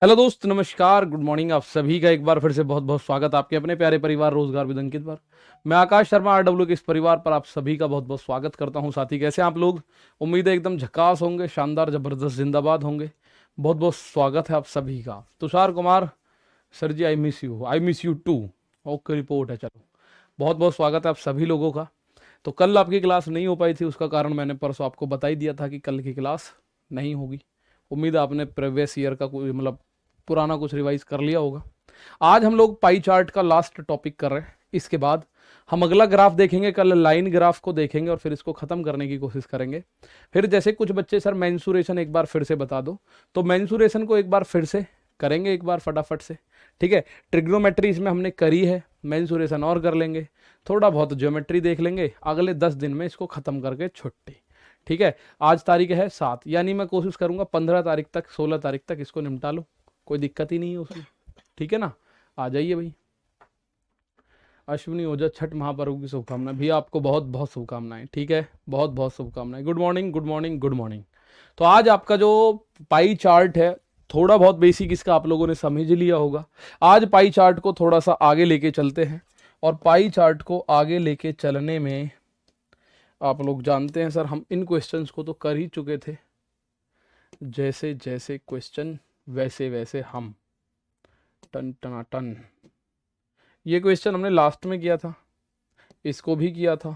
Hello दोस्त, नमस्कार, good morning. आप सभी का एक बार फिर से बहुत बहुत स्वागत आपके अपने प्यारे परिवार रोजगार विद अंकित पर। मैं आकाश शर्मा आरडब्ल्यू के इस परिवार पर आप सभी का बहुत बहुत स्वागत करता हूं। साथी, कैसे हैं आप लोग? उम्मीद है एकदम झकास होंगे, शानदार, जबरदस्त, जिंदाबाद होंगे। बहुत बहुत स्वागत है आप सभी का। Tushar Kumar sir ji, I miss you too. Okay, report है, चलो। बहुत बहुत स्वागत है आप सभी लोगों का। तो कल आपकी क्लास नहीं हो पाई थी, उसका कारण मैंने परसों आपको बता ही दिया था कि कल की क्लास नहीं होगी। उम्मीद है आपने प्रीवियस ईयर का कोई मतलब पुराना कुछ रिवाइज कर लिया होगा। आज हम लोग पाई चार्ट का लास्ट टॉपिक कर रहे हैं। इसके बाद हम अगला ग्राफ देखेंगे, कल लाइन ग्राफ को देखेंगे और फिर इसको खत्म करने की कोशिश करेंगे। फिर जैसे कुछ बच्चे सर मेंसुरेशन एक बार फिर से बता दो, तो मेंसुरेशन को एक बार फिर से करेंगे, एक बार फटाफट से। ठीक है, ट्रिग्नोमेट्री इसमें हमने करी है, मेंसुरेशन और कर लेंगे, थोड़ा बहुत ज्योमेट्री देख लेंगे। अगले 10 दिन में इसको खत्म करके छुट्टी। ठीक है, आज तारीख है 7, यानी मैं कोशिश करूंगा 15 तारीख तक, 16 तारीख तक इसको निपटा लो। कोई दिक्कत ही नहीं है उसमें। ठीक है ना, आ जाइए भाई। अश्विनी ओझा, छठ महापर्व की शुभकामनाएं भी आपको, बहुत बहुत शुभकामनाएं। ठीक है, बहुत बहुत शुभकामनाएं। Good morning, good morning, good morning. तो आज आपका जो पाई चार्ट है, थोड़ा बहुत बेसिक इसका आप लोगों ने समझ लिया होगा। आज पाई चार्ट को थोड़ा सा आगे लेके चलते हैं, और पाई चार्ट को आगे लेके चलने में आप लोग जानते हैं सर, हम इन क्वेश्चंस को तो कर ही चुके थे। जैसे जैसे क्वेश्चन वैसे वैसे हम। टन टना टन। ये क्वेश्चन हमने लास्ट में किया था, इसको भी किया था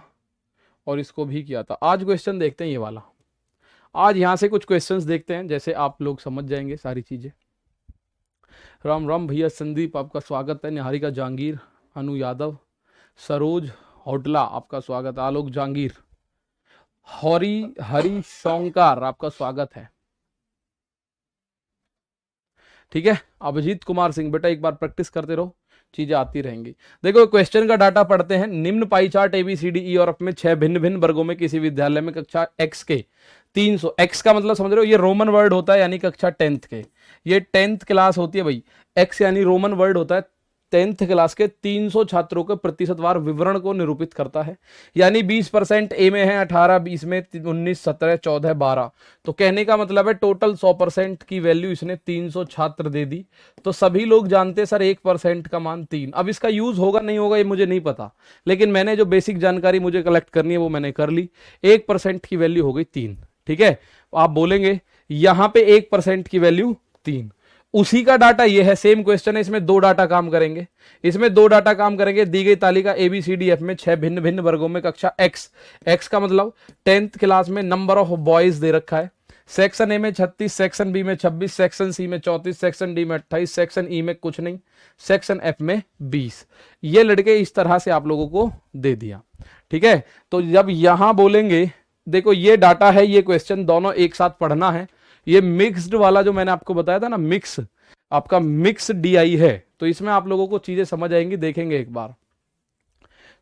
और इसको भी किया था। आज क्वेश्चन देखते हैं ये वाला। आज यहां से कुछ क्वेश्चंस देखते हैं, जैसे आप लोग समझ जाएंगे सारी चीजें। राम राम भैया, संदीप आपका स्वागत है। निहारिका जहांगीर, अनु यादव, सरोज होटला आपका स्वागत है। आलोक जहांगीर, हरी हरी शोंकार आपका स्वागत है। ठीक है, अभिजीत कुमार सिंह, बेटा एक बार प्रैक्टिस करते रहो, चीजें आती रहेंगी। देखो क्वेश्चन का डाटा पढ़ते हैं। निम्न पाई चार्ट ABCD और में 6 भिन्न भिन्न वर्गों में किसी विद्यालय में कक्षा X के 300, X का मतलब समझ रहे हो, ये रोमन वर्ड होता है, यानी कक्षा 10th के, ये 10th क्लास होती है भाई। X यानी रोमन वर्ड होता है, 10th क्लास के 300 छात्रों के प्रतिशतवार विवरण को निरूपित करता है। यानी 20% ए में है, 18 20 में, 19 17 14 12। तो कहने का मतलब है टोटल 100% की वैल्यू इसने 300 छात्र दे दी। तो सभी लोग जानते हैं सर 1% का मान 3। अब इसका यूज होगा नहीं होगा ये मुझे नहीं पता, लेकिन मैंने जो बेसिक जानकारी मुझे कलेक्ट करनी है वो मैंने कर ली। 1% की वैल्यू हो गई 3। ठीक है, आप बोलेंगे यहां पे 1% की वैल्यू 3, उसी का डाटा ये है, सेम क्वेश्चन है, इसमें 2 डाटा काम करेंगे। इसमें 2 डाटा काम करेंगे। दी गई तालिका ABCDF में 6 भिन्न भिन्न वर्गों में कक्षा X का मतलब 10th क्लास में नंबर ऑफ बॉयज दे रखा है। सेक्शन ए में 36, सेक्शन बी में 26, सेक्शन सी में 34, सेक्शन डी में 28, सेक्शन ई में कुछ नहीं, सेक्शन एफ में 20। ये लड़के इस तरह से आप लोगों को दे दिया। ठीक है, तो जब यहां बोलेंगे, देखो ये डाटा है, ये क्वेश्चन दोनों एक साथ पढ़ना है। ये मिक्स्ड वाला जो मैंने आपको बताया था ना, मिक्स, आपका मिक्स DI है, तो इसमें आप लोगों को चीजें समझ आएंगी। देखेंगे एक बार।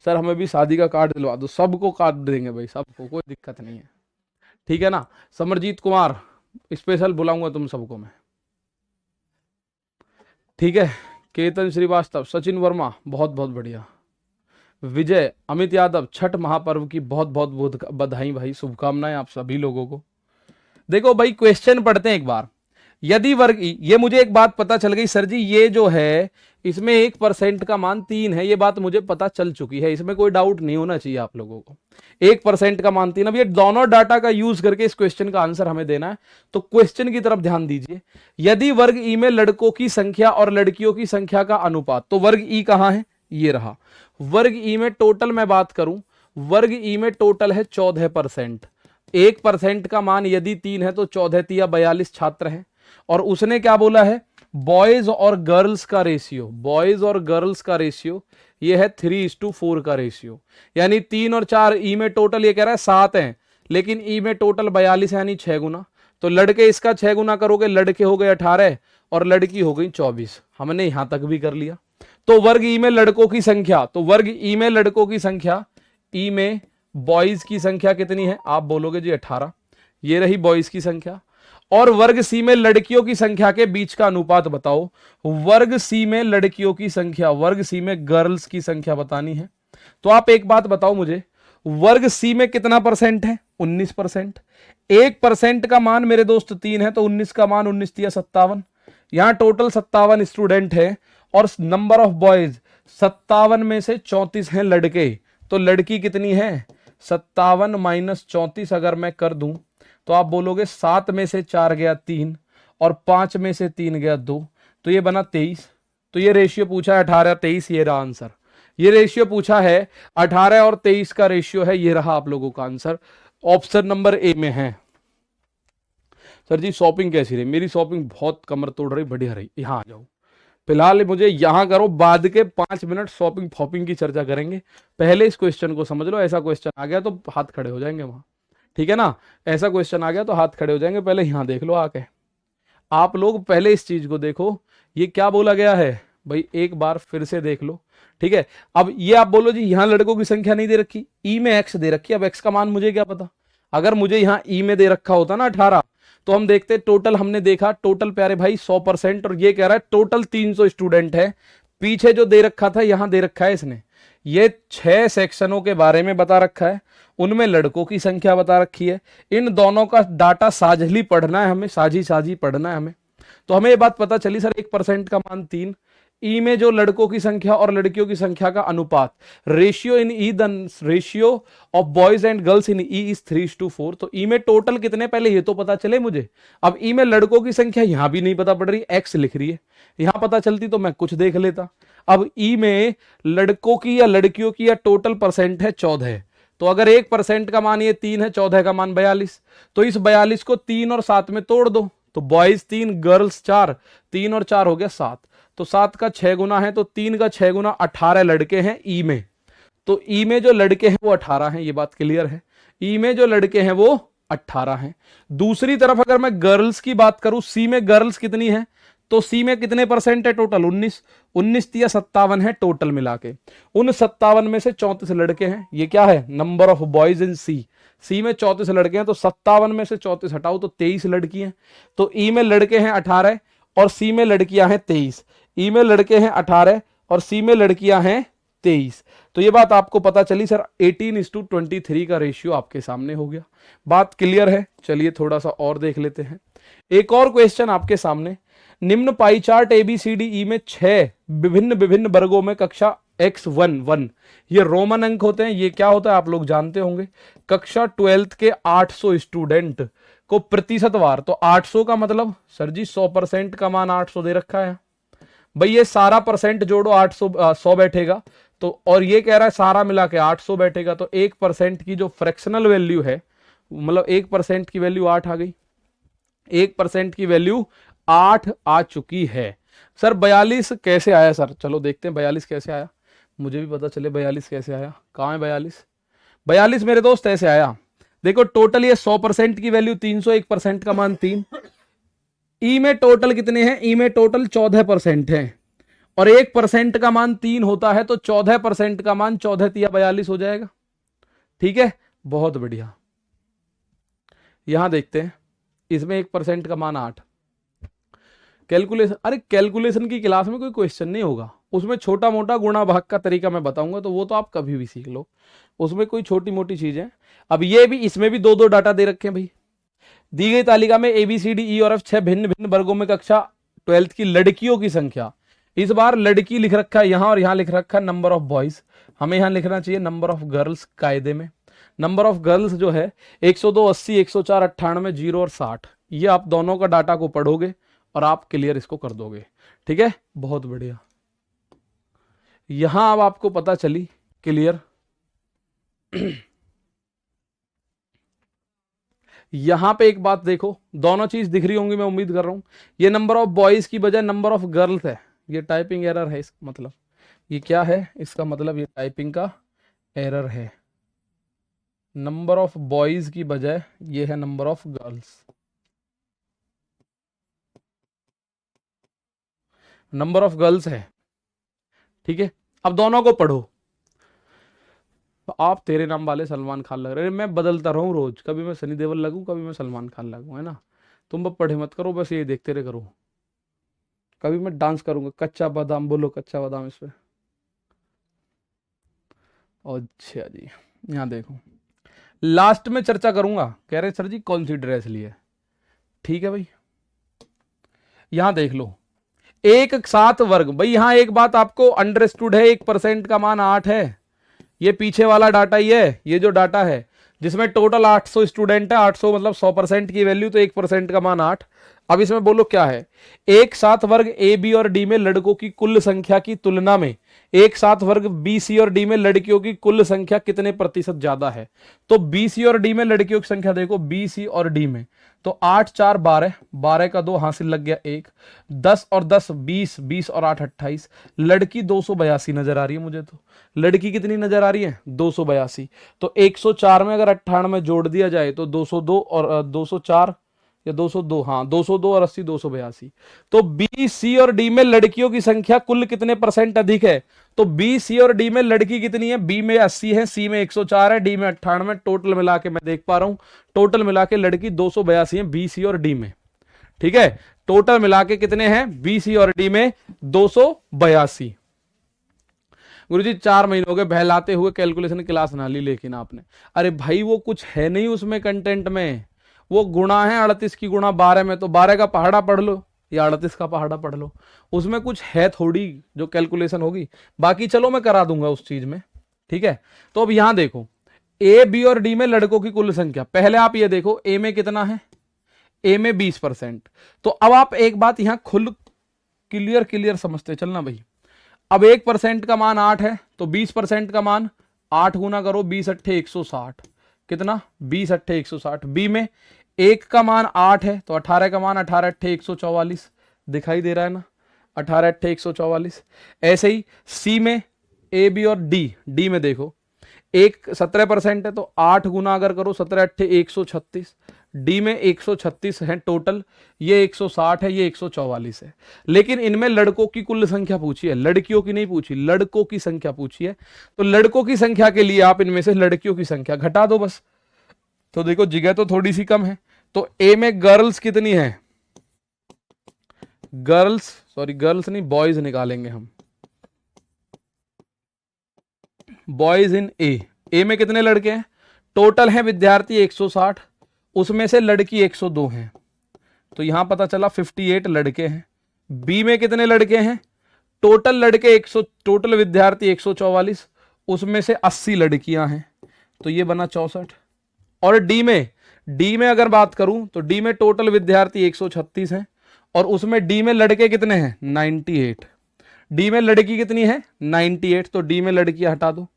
सर हमें भी शादी का कार्ड दिलवा दो, सबको कार्ड देंगे भाई, सबको, कोई दिक्कत नहीं है। ठीक है ना। समरजीत कुमार, स्पेशल बुलाऊंगा तुम सबको मैं। ठीक है, केतन श्रीवास्तव, सचिन वर्मा, बहुत बहुत बढ़िया। विजय, अमित यादव, छठ महापर्व की बहुत बहुत बधाई भाई, शुभकामनाएं आप सभी लोगों को। देखो भाई क्वेश्चन पढ़ते हैं एक बार। यदि वर्ग ये मुझे एक बात पता चल गई सर जी, ये जो है इसमें 1% का मान 3 है, ये बात मुझे पता चल चुकी है, इसमें कोई डाउट नहीं होना चाहिए आप लोगों को। 1% का मान 3। अब ये दोनों डाटा का यूज करके इस क्वेश्चन का आंसर हमें देना है, तो क्वेश्चन की तरफ ध्यान दीजिए। यदि वर्ग ई में लड़कों की संख्या और लड़कियों की संख्या का अनुपात, तो वर्ग ई कहां है, ये रहा। वर्ग ई में टोटल मैं बात करूं, वर्ग ई में टोटल है 14%। 1% का मान यदि 3 है तो 14 तिया 42 छात्र हैं। और उसने क्या बोला है, बॉयज और गर्ल्स का रेशियो, बॉयज और गर्ल्स का रेशियो ये है 3:4 का रेशियो। यानी 3 और 4 ई में टोटल ये कह रहा है 7 हैं, लेकिन ई में टोटल 42 है, यानी 6 गुना। तो लड़के इसका 6 गुना करोगे, लड़के हो गए 18 और लड़की हो गई 24। हमने यहां तक भी कर लिया। तो वर्ग ई में लड़कों की संख्या, तो वर्ग ई में लड़कों की संख्या, ई में बॉयज की संख्या कितनी है, आप बोलोगे जी 18, ये रही बॉयज की संख्या। और वर्ग सी में लड़कियों की संख्या के बीच का अनुपात बताओ। वर्ग सी में लड़कियों की संख्या, वर्ग सी में गर्ल्स की संख्या बतानी है। तो आप एक बात बताओ मुझे, वर्ग सी में कितना परसेंट है, 19%। 1% का मान मेरे दोस्त 3 है, तो 19 का मान 19 तिया 57, यहां टोटल 57 स्टूडेंट है और नंबर ऑफ बॉयज 57 में से 34 हैं लड़के, तो लड़की कितनी है? 57 माइनस 34 अगर मैं कर दूं तो आप बोलोगे 7 में से 4 गया 3 और 5 में से 3 गया 2, तो ये बना 23। तो ये रेशियो पूछा है 18-23, ये रहा आंसर। ये रेशियो पूछा है 18 और 23 का रेशियो है, ये रहा आप लोगों का आंसर, ऑप्शन नंबर ए में है। सर जी शॉपिंग कैसी रही? मेरी शॉपिंग बहुत कमर तोड़ रही, बढ़िया रही। यहां आ जाओ, फिलहाल मुझे यहां करो, बाद के 5 मिनट शॉपिंग फॉपिंग की चर्चा करेंगे। पहले इस क्वेश्चन को समझ लो, ऐसा क्वेश्चन आ गया तो हाथ खड़े हो जाएंगे वहां, ठीक है ना? ऐसा क्वेश्चन आ गया तो हाथ खड़े हो जाएंगे, पहले यहां देख लो आके। आप लोग पहले इस चीज को देखो, ये क्या बोला गया है भाई, एक बार फिर से देख लो, ठीक है? अब ये आप बोलो जी यहां लड़कों की संख्या नहीं दे रखी, ई में एक्स दे रखी, अब एक्स का मान मुझे क्या पता? अगर मुझे यहां ई में दे रखा होता ना 18, तो हम देखते टोटल, हमने देखा टोटल प्यारे भाई 100%, और ये कह रहा है टोटल 300 स्टूडेंट है। पीछे जो दे रखा था यहां दे रखा है इसने, ये 6 सेक्शनों के बारे में बता रखा है, उनमें लड़कों की संख्या बता रखी है। इन दोनों का डाटा साझली पढ़ना है हमें, साझी साझी पढ़ना है हमें। तो हमें ये बात पता चली सर 1% का मान 3, ई में जो लड़कों की संख्या और लड़कियों की संख्या का अनुपात, ratio in E, the ratio of boys and girls in E is 3:4। तो ई में टोटल कितने पहले ये तो पता चले मुझे। अब ई में लड़कों की संख्या यहां भी नहीं पता पड़ रही, एक्स लिख रही है, यहां पता चलती तो मैं कुछ देख लेता। अब ई में लड़कों की या लड़कियों की या टोटल परसेंट है 14, तो अगर 1% का मान ये 3 है, 14 का मान 42, तो इस 42 को 3 और 7 में तोड़ दो, तो बॉयज 3 गर्ल्स 4, 3 और 4 हो गया 7, तो 7 का 6 गुना है, तो 3 का 6 गुना 18 लड़के हैं ई में। तो ई में जो लड़के हैं वो 18 हैं, ये बात क्लियर है, ई में जो लड़के हैं वो 18 हैं। दूसरी तरफ अगर मैं गर्ल्स की बात करूं, सी में गर्ल्स कितनी है, तो सी में कितने परसेंट है टोटल? 19 या 57 है टोटल मिला के। उन 57 में से 34 लड़के हैं, ये क्या है? नंबर ऑफ बॉयज इन सी। सी में 34 लड़के हैं, तो 57 में से 34 हटाओ तो 23 लड़की हैं। तो ई में लड़के हैं 18 और सी में लड़कियां हैं 23। ई में लड़के हैं 18 और सी में लड़कियां हैं 23। तो ये बात आपको पता चली सर, 18:23 का रेशियो आपके सामने हो गया। बात क्लियर है? चलिए थोड़ा सा और देख लेते हैं। एक और क्वेश्चन आपके सामने, निम्न पाई चार्ट ABCDE में 6 विभिन्न विभिन्न वर्गों में कक्षा X11, ये रोमन अंक होते हैं, ये क्या होता है आप लोग जानते होंगे। कक्षा 12th के 800 स्टूडेंट को प्रतिशतवार, तो 800 का मतलब सर जी 100% का मान 800 दे रखा है भाई, ये सारा परसेंट जोड़ो 800 100 बैठेगा, तो और ये कह रहा है सारा मिला के 800 बैठेगा, तो 1% की जो फ्रैक्शनल वैल्यू है, मतलब 1% की वैल्यू 8 आ गई, 1% की वैल्यू 8 आ चुकी है। सर 42 कैसे आया सर? चलो देखते हैं 42 कैसे आया, मुझे भी पता चले 42 कैसे आया। कहां है 42? 42 मेरे दोस्त ऐसे आया, देखो टोटल ये 100% की वैल्यू 300, 1% का मान 3। ई में टोटल कितने हैं? ई में टोटल 14% है और 1% का मान 3 होता है, तो 14% का मान 14 या 42 हो जाएगा। ठीक है, बहुत बढ़िया। यहां देखते हैं, इसमें 1% का मान 8। कैलकुलेशन, अरे कैलकुलेशन की क्लास में कोई क्वेश्चन नहीं होगा, उसमें छोटा मोटा गुणा भाग का तरीका मैं बताऊंगा, तो वो तो आप कभी भी सीख लो, उसमें कोई छोटी मोटी चीजें। अब ये भी, इसमें भी दो डाटा दे रखे हैं भाई। दी गई तालिका में ABCDE और F 6 भिन्न भिन्न वर्गों में कक्षा 12th की लड़कियों की संख्या, इस बार लड़की लिख रखा है यहां और यहां लिख रखा है नंबर ऑफ बॉयज, हमें यहां लिखना चाहिए नंबर ऑफ गर्ल्स। कायदे में नंबर ऑफ गर्ल्स जो है 102, 80, 104, 98, 0 और 60, ये आप दोनों का डाटा को पढ़ोगे और आप क्लियर इसको कर दोगे। ठीक है, बहुत बढ़िया। यहां अब आपको पता चली क्लियर। यहां पे एक बात देखो, दोनों चीज दिख रही होंगी मैं उम्मीद कर रहा हूं। ये नंबर ऑफ बॉयज की बजाय नंबर ऑफ गर्ल्स है, ये टाइपिंग एरर है, इसका मतलब ये क्या है? इसका मतलब ये टाइपिंग का एरर है। नंबर ऑफ बॉयज की बजाय ये है number of girls, number of girls है। ठीक है, अब दोनों को पढ़ो। तो आप तेरे नाम वाले सलमान खान लग रहे हैं, मैं बदलता रहूं रोज, कभी मैं सनी देओल लगूं, कभी मैं सलमान खान लगूं, है ना? तुम बस पढ़े मत करो, बस ये देखते रहे करो। कभी मैं डांस करूंगा, कच्चा बादाम, बोलो कच्चा बादाम इस पे। अच्छा जी, यहाँ देखो, लास्ट में चर्चा करूंगा। कह रहे सर जी कौन सी ड्रेस ली है? ठीक है भाई, यहां देख लो, एक सात वर्ग, भाई यहां एक बात आपको अंडरस्टूड है, 1% का मान 8 है। ये पीछे वाला डाटा ही है, ये जो डाटा है जिसमें टोटल 800 स्टूडेंट है, 800 मतलब 100% की वैल्यू, तो 1% का मान 8। अब इसमें बोलो क्या है, एक सात वर्ग ए बी और डी में लड़कों की कुल संख्या की तुलना में एक सात वर्ग बी सी और डी में लड़कियों की कुल संख्या कितने प्रतिशत ज्यादा है। तो बी सी और डी में लड़कियों की संख्या देखो, बी सी और डी में, तो 8 4 12, 12 का 2 हासिल लग गया 1, 10 और 10 20, 20 और 8 28, लड़की 282 नजर आ रही है मुझे। तो लड़की कितनी नजर आ रही है, 282। तो 104 में अगर 98 जोड़ दिया जाए तो 202 और 204 या 202, हाँ 202 और 80 282। तो बी सी और डी में लड़कियों की संख्या कुल कितने परसेंट अधिक है। तो बी सी और डी में लड़की कितनी है, बी में 80 है, सी में 104 है, डी में 98, टोटल मिला के मैं देख पा रहा हूं, टोटल मिला के लड़की 282 है बी सी और डी में। ठीक है, टोटल मिला के कितने हैं बी सी और डी में, 282। गुरुजी 4 महीने हो गए बहलाते हुए, कैलकुलेशन क्लास ना ली लेकिन आपने। अरे भाई वो कुछ है नहीं उसमें कंटेंट में, वो गुणा है 38 की गुणा 12 में, तो 12 का पहाड़ा पढ़ लो या 38 का पहाड़ा पढ़ लो, उसमें कुछ है थोड़ी जो कैलकुलेशन होगी। बाकी चलो मैं करा दूंगा उस चीज में, ठीक है। तो अब यहां देखो, ए बी और डी में लड़कों की कुल संख्या, पहले आप ये देखो ए में कितना है, ए में 20%। तो अब आप एक बात यहां खुल क्लियर समझते चलना भाई। अब 1% का मान 8 है, तो 20% का मान 8 गुना करो, 20 अट्ठे 160, कितना 20 अट्ठे 160। बी में 1 का मान 8 है, तो 18 का मान 18 अट्ठे 144, दिखाई दे रहा है ना, 18 अट्ठे 144। ऐसे ही सी में, ए बी और डी में देखो, एक 17% है, तो 8 गुना अगर करो 17 अट्ठे 136, डी में 136 है टोटल, ये 160 है, ये 144 है। लेकिन इनमें लड़कों की कुल संख्या पूछी है, लड़कियों की नहीं पूछी, लड़कों की संख्या पूछी है। तो लड़कों की संख्या के लिए आप इनमें से लड़कियों की संख्या घटा दो बस। तो देखो जगह तो थोड़ी सी कम है, तो ए में गर्ल्स कितनी है, गर्ल्स नहीं बॉयज निकालेंगे हम, बॉयज इन ए में कितने लड़के हैं, टोटल हैं विद्यार्थी 160, उसमें से लड़की 102 हैं, तो यहां पता चला 58 लड़के हैं। बी में कितने लड़के हैं, टोटल लड़के 100, टोटल विद्यार्थी 144, उसमें से 80 लड़कियां हैं, तो ये बना 64। और डी में अगर बात करूं तो डी में टोटल विद्यार्थी 136 हैं, और उसमें डी में लड़के कितने हैं 98, डी में लड़की कितनी है 98, तो डी में लड़की हटा दो,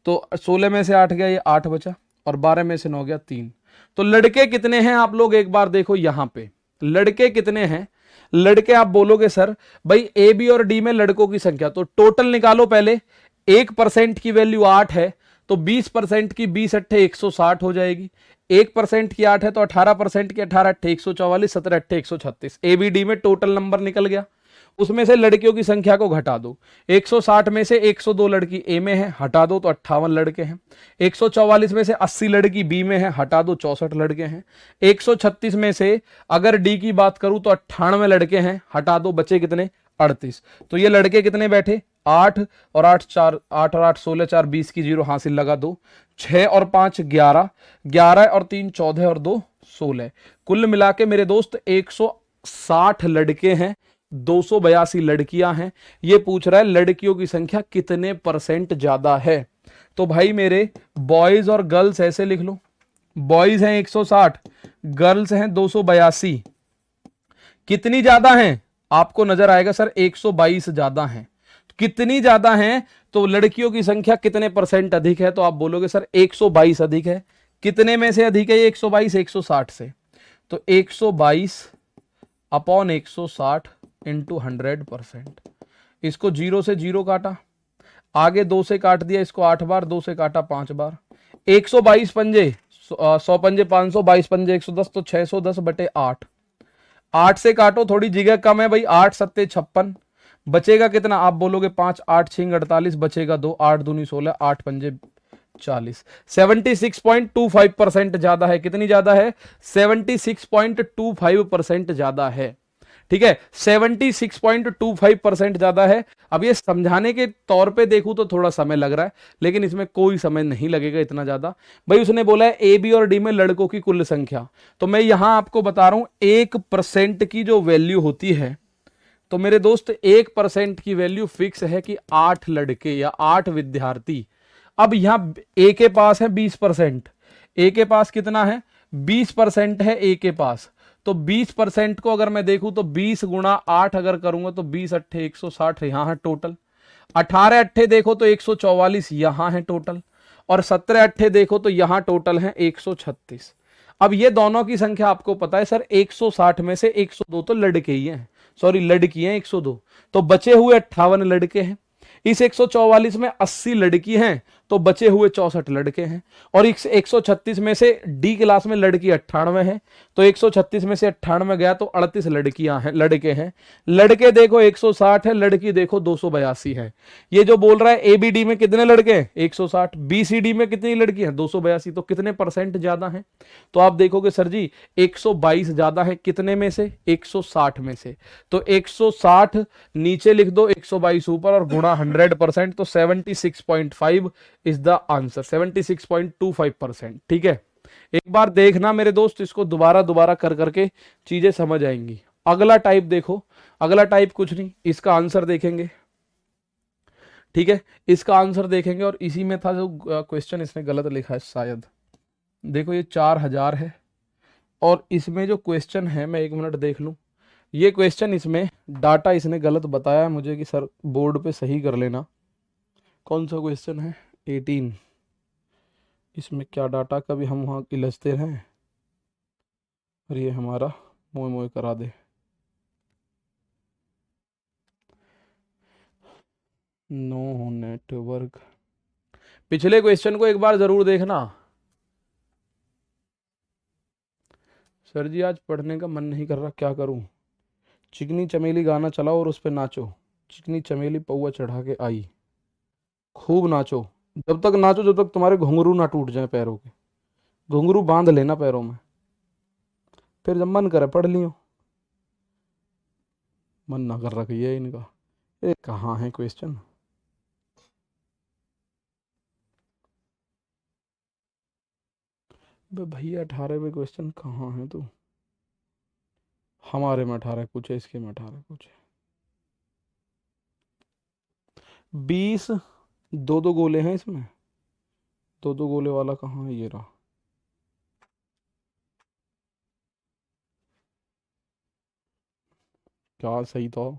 तो 16 में से 8 गया, ये 8 बचा, और 12 में से 9 गया 3। तो लड़के कितने हैं आप लोग एक बार देखो यहां पे, लड़के कितने हैं, लड़के आप बोलोगे सर भाई ए बी और डी में लड़कों की संख्या, तो टोटल निकालो पहले। 1% की वैल्यू 8 है, तो 20% की 20 अट्ठे 160 हो जाएगी, 1% की 8 है, तो 18% की 18 अट्ठे 144, 17 अट्ठे 136, ए बी डी में टोटल नंबर निकल गया। उसमें से लड़कियों की संख्या को घटा दो, 160 में से 102 लड़की ए में है, हटा दो तो 58 लड़के हैं। 144 में से 80 लड़की बी में है, हटा दो 64 लड़के हैं। 136 में से अगर डी की बात करूं तो 98 लड़के हैं, हटा दो, बचे कितने 38। तो ये लड़के कितने बैठे 8 और 8 4, 8 और 8 16, 4 20 की जीरो हासिल लगा दो, 6 और 5 11, 11 और 3 14 और 2 16, कुल मिला के मेरे दोस्त 160 लड़के हैं, 282 लड़कियां हैं। ये पूछ रहा है लड़कियों की संख्या कितने परसेंट ज्यादा है। तो भाई मेरे बॉयज और गर्ल्स ऐसे लिख लो, बॉयज हैं 160, गर्ल्स हैं 282, कितनी ज्यादा हैं आपको नजर आएगा सर 122 ज्यादा हैं। कितनी ज्यादा हैं, तो लड़कियों की संख्या कितने परसेंट अधिक है, तो आप बोलोगे सर 122 अधिक है। कितने में से अधिक है ये 122, 160 से, तो 122 अपॉन 160 इंटू 100%। इसको 0 से 0 काटा, आगे 2 से काट दिया, इसको 8 बार, 2 से काटा 5 बार, 122 पंजे 100 पंजे 500, 22 पंजे 110, तो 610 बटे 8, 8 से काटो, थोड़ी जगह कम है भाई, 8 सत्ते 56, बचेगा कितना आप बोलोगे 5, 8 6 48, बचेगा 2, 8 दूनी 16, 8 पंजे 40, 76.25% ज्यादा है। कितनी ज्यादा है 76.25% ज्यादा है, ठीक है 76.25% ज्यादा है। अब ये समझाने के तौर पे देखूं तो थोड़ा समय लग रहा है, लेकिन इसमें कोई समय नहीं लगेगा इतना ज्यादा। भाई उसने बोला है ए बी और डी में लड़कों की कुल संख्या, तो मैं यहां आपको बता रहा हूं 1% की जो वैल्यू होती है तो मेरे दोस्त 1% की वैल्यू फिक्स है कि 8 लड़के या 8 विद्यार्थी। अब यहां ए के पास है 20%, ए के पास कितना है 20% है ए के पास। तो 20% को अगर मैं देखूं तो 20 गुणा 8 अगर करूंगा तो 20 अट्ठे 160 यहां है टोटल। 18 अट्ठे देखो तो 144 यहां है टोटल। और 17 अट्ठे देखो तो यहां टोटल है 136। अब ये दोनों की संख्या आपको पता है सर 160 में से 102 तो लड़के ही हैं, सॉरी लड़की हैं 102, तो बचे हुए 58 लड़के हैं। इस 144 में 80 लड़की हैं तो बचे हुए 64 लड़के हैं। और इस 136 में से डी क्लास में लड़की 98 है, तो 136 में से 98 गया तो 38 लड़कियां हैं, लड़के हैं। लड़के देखो 160 है, लड़की देखो 282 है। ये जो बोल रहा है एबीडी में कितने लड़के हैं 160, बीसीडी में कितनी लड़की हैं 282, तो कितने परसेंट ज्यादा हैं? तो आप देखोगे सर जी 122 ज्यादा है, कितने में से 160 में से। तो 160 नीचे लिख दो, 122 ऊपर और गुणा 100%, तो 76.5 इज द आंसर, 76.25%। ठीक है, एक बार देखना मेरे दोस्त, इसको दोबारा दोबारा कर करके चीजें समझ आएंगी। अगला टाइप देखो, अगला टाइप कुछ नहीं, इसका आंसर देखेंगे। ठीक है, इसका आंसर देखेंगे और इसी में था जो क्वेश्चन इसने गलत लिखा है शायद। देखो ये 4000 है और इसमें जो क्वेश्चन है, मैं एक मिनट देख लूं। ये क्वेश्चन इसमें डाटा इसने गलत बताया है मुझे कि सर बोर्ड पे सही कर लेना। कौन सा क्वेश्चन है 18, इसमें क्या डाटा कभी हम वहाँ इलझते रहें और ये हमारा मोए मोए करा दे। नो नेटवर्क, पिछले क्वेश्चन को एक बार जरूर देखना। सर जी आज पढ़ने का मन नहीं कर रहा, क्या करूं? चिकनी चमेली गाना चलाओ और उस पर नाचो। चिकनी चमेली पौआ चढ़ा के आई, खूब नाचो, जब तक नाचो जब तक तुम्हारे घुंघरू ना टूट जाए पैरों के। घुंघरू बांध लेना पैरों में, फिर जब मन करे पढ़ लियो। मन ना कर रखी है इनका। ये कहाँ है क्वेश्चन? भैया 18 में क्वेश्चन कहाँ है? तो हमारे में 18 कुछ है, इसके में 18 कुछ है। 20 दो दो गोले हैं इसमें, दो दो गोले वाला कहाँ है? ये रहा। क्या सही तो,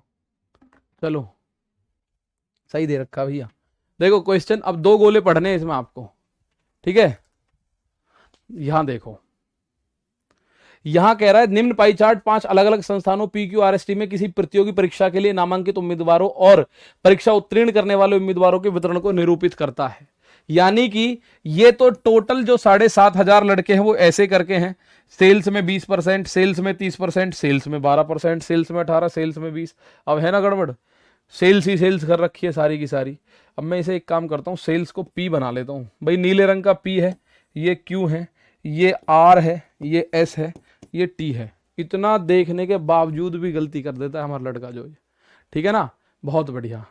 चलो सही दे रखा भैया। देखो क्वेश्चन, अब दो गोले पढ़ने हैं इसमें आपको। ठीक है, यहां देखो, यहां कह रहा है निम्न पाई चार्ट 5 अलग अलग संस्थानों PQRST में किसी प्रतियोगी परीक्षा के लिए नामांकित उम्मीदवारों और परीक्षा उत्तीर्ण करने वाले उम्मीदवारों के वितरण को निरूपित करता है। यानी कि ये तो टोटल जो 7500 लड़के हैं वो ऐसे करके हैं, सेल्स में 20%, सेल्स में 30%, सेल्स में 12%, सेल्स में 18, सेल्स में 20। अब है ना गड़बड़, सेल्स ही सेल्स कर रखी है सारी की सारी। अब मैं इसे एक काम करता हूं, सेल्स को P बना लेता हूं भाई, नीले रंग का P है, ये Q है, ये R है, ये S है, ये T है। इतना देखने के बावजूद भी गलती कर देता है हमारा लड़का जो है। ठीक है ना, बहुत बढ़िया,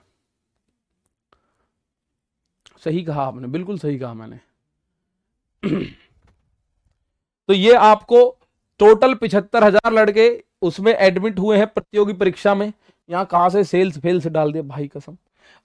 सही कहा आपने, बिल्कुल सही कहा मैंने। तो ये आपको टोटल 75,000 लड़के उसमें एडमिट हुए हैं प्रतियोगी परीक्षा में। यहां कहां से सेल्स फेल्स डाल दिया भाई कसम।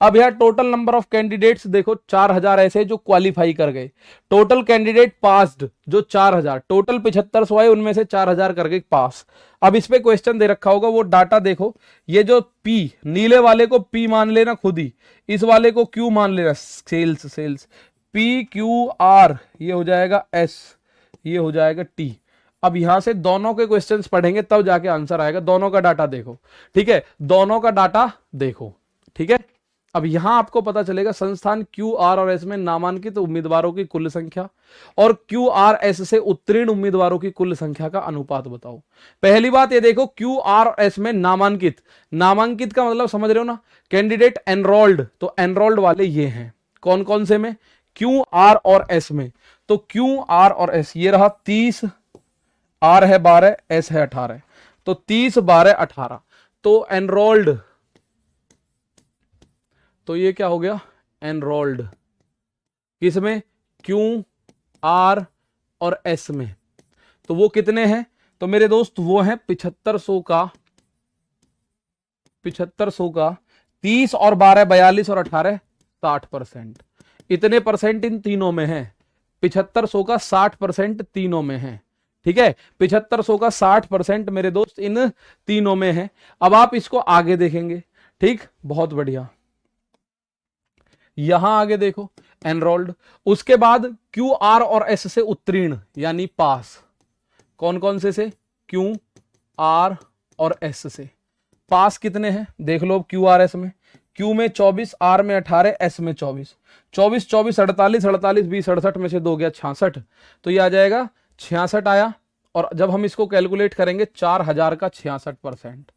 अब यार टोटल नंबर ऑफ कैंडिडेट्स देखो 4000 ऐसे जो क्वालिफाई कर गए, टोटल कैंडिडेट पास्ड जो 4000, टोटल 7500 आए उनमें से 4000 कर गए पास। अब इस पे क्वेश्चन दे रखा होगा, वो डाटा देखो, ये जो P नीले वाले को P मान लेना खुद ही, इस वाले को Q मान लेना, सेल्स सेल्स PQR, ये हो जाएगा S, ये हो जाएगा T। अब यहां से दोनों के क्वेश्चंस पढ़ेंगे तब जाके आंसर आएगा। दोनों का डाटा देखो, ठीक है, दोनों का डाटा देखो। ठीक है, अब यहां आपको पता चलेगा संस्थान QR और S में नामांकित उम्मीदवारों की कुल संख्या और QRS से उत्तीर्ण उम्मीदवारों की कुल संख्या का अनुपात बताओ। पहली बात ये देखो, QRS में नामांकित, नामांकित का मतलब समझ रहे हो ना, कैंडिडेट एनरोल्ड, तो एनरोल्ड वाले ये हैं, कौन कौन से में, QR और S में। तो QR और S ये रहा 30, R है 12, S है 18, तो 30 12 18, तो एनरोल्ड, तो ये क्या हो गया एनरोल्ड, किसमें, QR और S में। तो वो कितने हैं, तो मेरे दोस्त वो हैं 7500 का 7500 का 30 और 12 42 और 18 60%। इतने परसेंट इन तीनों में है। 7500 का 60% तीनों में है। ठीक है, 7500 का 60% मेरे दोस्त इन तीनों में है। अब आप इसको आगे देखेंगे। ठीक, बहुत बढ़िया। यहां आगे देखो एनरोल्ड, उसके बाद क्यू आर और एस से उत्तीर्ण यानी पास। कौन कौन से क्यू आर और एस से पास कितने हैं देख लो। क्यू आर एस में क्यू में 24, आर में 18, एस में 24। 24 24 48 48 20 68 में से 2 गया 66, तो ये आ जाएगा 66 आया। और जब हम इसको कैलकुलेट करेंगे 4000 का 66%,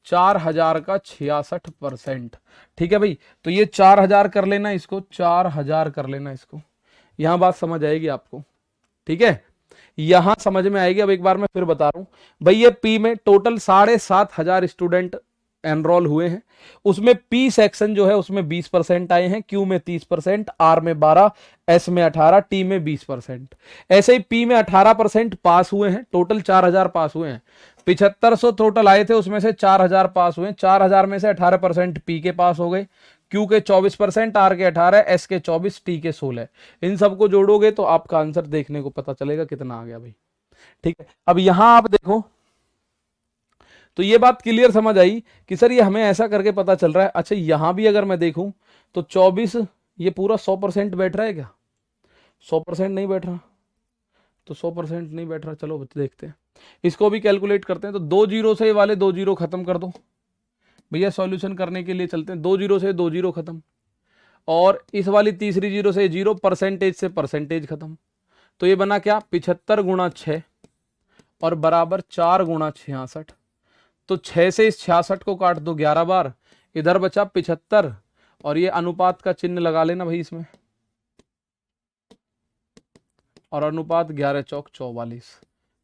4000 का 66%। ठीक है भाई, तो ये 4000 कर लेना इसको, 4000 कर लेना इसको। यहां बात समझ आएगी आपको। ठीक है, यहां समझ में आएगी। अब एक बार मैं फिर बता रहा हूं भाई, ये पी में टोटल 7500 स्टूडेंट एनरोल हुए हैं। उसमें पी सेक्शन जो है उसमें 20% आए हैं, क्यू में 30%, आर में 12, एस में 18, टी में 20%। ऐसे ही पी में 18% पास हुए हैं। टोटल 4000 पास हुए हैं। 7500 टोटल आए थे, उसमें से 4000 पास हुए। 4000 में से 18% पी के पास हो गए, क्यू के 24%, आर के 18, एस के 24, टी के 16। इन सबको जोड़ोगे तो आपका आंसर देखने को पता चलेगा कितना आ गया भाई। ठीक है, अब यहां आप देखो तो ये बात क्लियर समझ आई कि सर ये हमें ऐसा करके पता चल रहा है। अच्छा, यहां भी अगर मैं देखूं तो 24 ये पूरा 100% बैठ रहा है क्या? 100% नहीं बैठ रहा, तो 100% नहीं बैठ रहा। चलो देखते हैं, इसको भी कैलकुलेट करते हैं। तो 2 जीरो से ये वाले 2 जीरो खत्म कर दो भैया, सॉल्यूशन करने के लिए चलते हैं। 2 जीरो से 2 जीरो खत्म, और इस वाली तीसरी जीरो से जीरो, परसेंटेज से परसेंटेज खत्म। तो ये बना क्या? 75 गुणा 6 और बराबर 4 गुणा 66। तो 6 से इस 66 को काट दो 11 बार, इधर बचा 75, और ये अनुपात का चिन्ह लगा लेना भाई इसमें, और अनुपात 11 चौक 44।